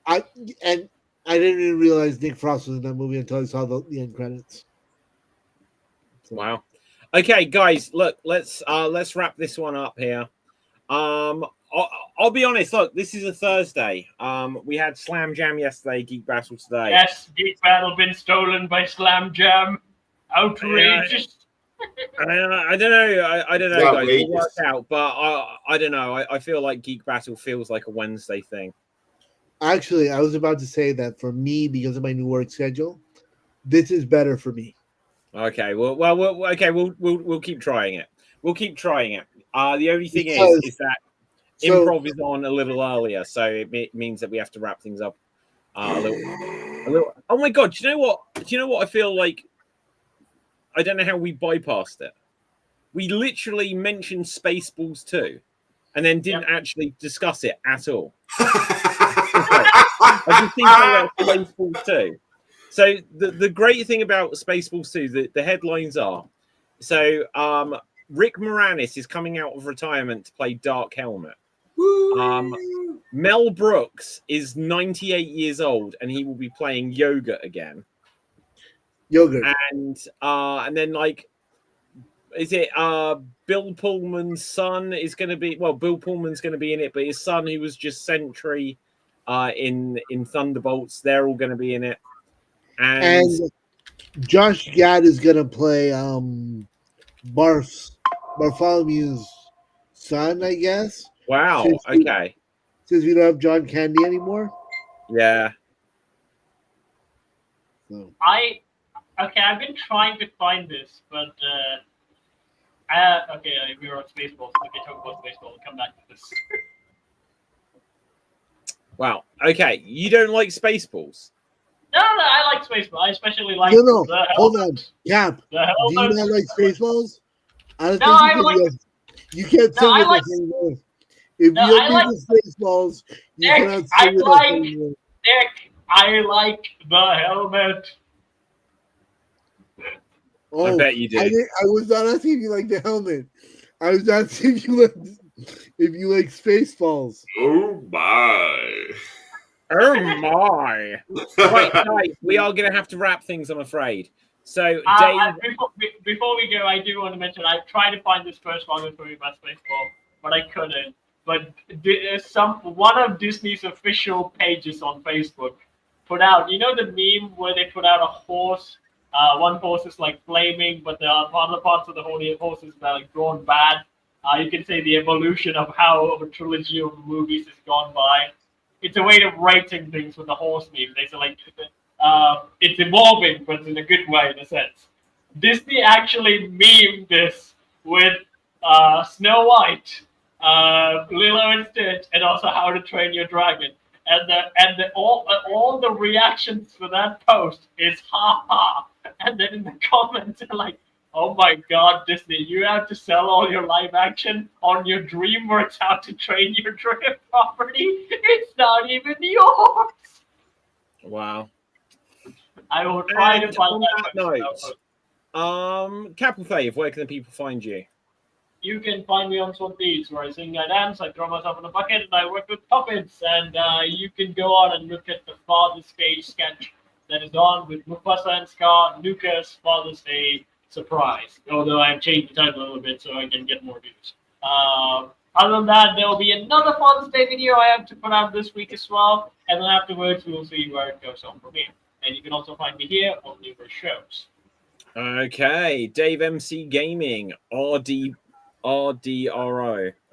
I didn't even realize Nick Frost was in that movie until I saw the end credits. Wow. Okay, guys, look, let's wrap this one up here. I'll be honest. Look, this is a Thursday. We had Slam Jam yesterday, Geek Battle today. Yes, Geek Battle been stolen by Slam Jam. Outrageous. I don't know. I don't know, Well, guys. we We'll work just- out, but I don't know. I feel like Geek Battle feels like a Wednesday thing. Actually, I was about to say that for me, because of my new work schedule, this is better for me. Okay. Okay. We'll keep trying it. We'll keep trying it. The only thing Because- is that So- improv is on a little earlier, so it means that we have to wrap things up a little. Oh my god! Do you know what? I feel like I don't know how we bypassed it. We literally mentioned Spaceballs 2 and then didn't actually discuss it at all. I just think about Spaceballs 2. So the great thing about Spaceballs 2, the headlines are so Rick Moranis is coming out of retirement to play Dark Helmet. Mel Brooks is 98 years old and he will be playing Yoga again. Yogurt. And then like is it Bill Pullman's son is going to be Bill Pullman's going to be in it, but his son who was just Sentry in Thunderbolts, they're all going to be in it. And Josh Gad is gonna play Bartholomew's son, I guess. wow, okay. Since we don't have John Candy anymore. Yeah. So. I've been trying to find this, but we were on Spaceballs. Okay, talk about Spaceballs. We'll come back to this. Wow. Okay. You don't like Spaceballs? No, I like Spaceballs. I especially like No, the hold on. Cap, The do you not like Spaceballs? I don't No, I think like. you can't say No, I with like- the same word. If No, you I don't like- like Spaceballs, you Nick, cannot I say with like- the same word. Nick, I like the helmet. Oh, I bet you do. I was not asking if you like the helmet. I was asking if you like Spaceballs. Oh my! Oh my. Right, guys, we are going to have to wrap things, I'm afraid. So, Dave, Before we go, I do want to mention I tried to find this first one for about Spaceball, but I couldn't. But one of Disney's official pages on Facebook put out, you know, the meme where they put out a horse One horse is like flaming, but there are other parts of the horses that are like gone bad. You can say the evolution of how a trilogy of movies has gone by. It's a way of writing things with the horse meme. They say like it's evolving, but in a good way in a sense. Disney actually memed this with Snow White, Lilo and Stitch, and also How to Train Your Dragon. And all the reactions for that post is ha ha, and then in the comments they're like, "Oh my God, Disney, you have to sell all your live action on your DreamWorks How to Train Your Dragon property. It's not even yours." Wow. I will try And to find on that that post. note, Captain Fave, where can the people find you? You can find me on Swanbeats, where I sing, I dance, I throw myself in a bucket, and I work with puppets. And you can go on and look at the Father's Day sketch that is on with Mufasa and Scar, Nuka's Father's Day surprise. Although I've changed the title a little bit so I can get more views. Other than that, there will be another Father's Day video I have to put out this week as well. And then afterwards, we'll see where it goes on from here. And you can also find me here on numerous shows. Okay, Dave MC Gaming, RDRO. I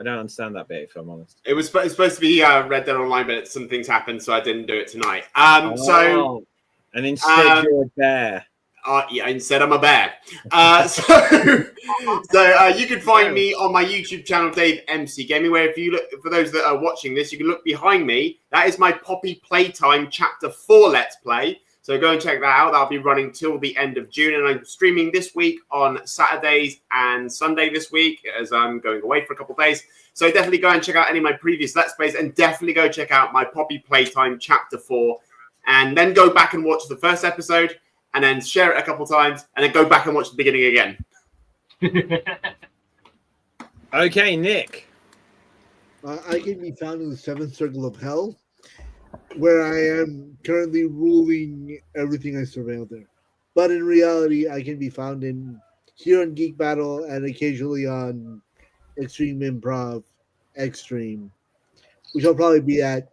don't understand that bit, if I'm honest. It was supposed to be Red Dead Online, but some things happened, so I didn't do it tonight. And instead you're a bear. Yeah, instead I'm a bear. So you can find me on my YouTube channel, Dave MC Gaming, where if you look, for those that are watching this, you can look behind me. That is my Poppy Playtime Chapter 4 Let's Play. So go and check that out. That'll be running till the end of June. And I'm streaming this week on Saturdays and Sunday this week, as I'm going away for a couple of days. So definitely go and check out any of my previous Let's Plays, and definitely go check out my Poppy Playtime Chapter 4. And then go back and watch the first episode, and then share it a couple of times, and then go back and watch the beginning again. Okay, Nick. I can be found in the Seventh Circle of Hell, where I am currently ruling everything I surveil there. But in reality, I can be found here on Geek Battle and occasionally on Extreme Improv Extreme, which I'll probably be at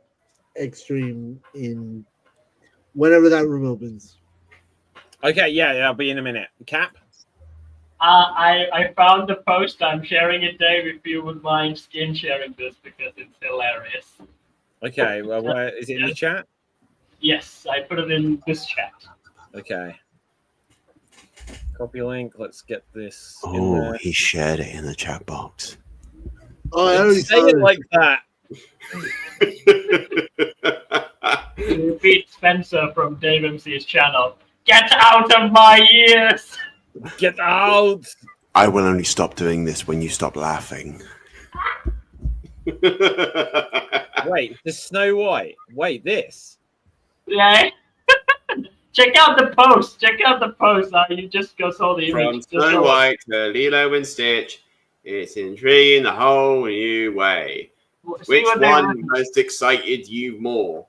Extreme in whenever that room opens. Okay, yeah, I'll be in a minute. Cap? I found the post. I'm sharing it, Dave, if you would mind skin sharing this because it's hilarious. Okay, well, where is it in the chat? Yes, I put it in this chat. Okay. Copy link. Let's get this in there. He shared it in the chat box. Oh, I already say it like that. Repeat Spencer from Dave MC's channel. Get out of my ears! Get out! I will only stop doing this when you stop laughing. Wait, the Snow White. Wait, this. Yeah. Check out the post. Check out the post. You just go saw the image. From Snow White to Lilo and Stitch, it's intriguing the whole new way. Which one most excited you more?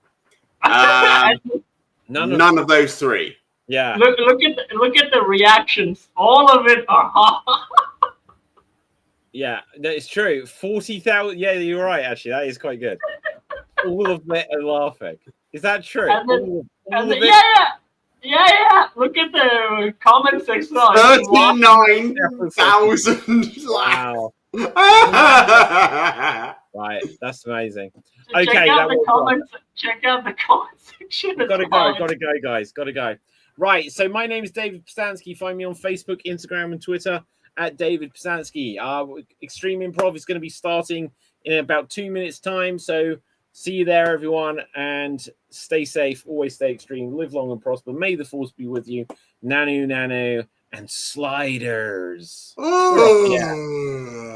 None of those three. Yeah. Look at the reactions. All of it are. Yeah, that is true. 40,000. Yeah, you're right. Actually, that is quite good. All of it are laughing. Is that true? Yeah. Look at the comment section. 39,000. Wow. Right, that's amazing. Check Okay, out the comments. Check out the comment section. Gotta go, guys. Gotta go. Right, so my name is David Pstansky. Find me on Facebook, Instagram, and Twitter at David Pstansky. Extreme Improv is going to be starting in about 2 minutes' time. So see you there, everyone, and stay safe. Always stay extreme. Live long and prosper. May the force be with you. Nanu, and sliders. Oh. Yeah.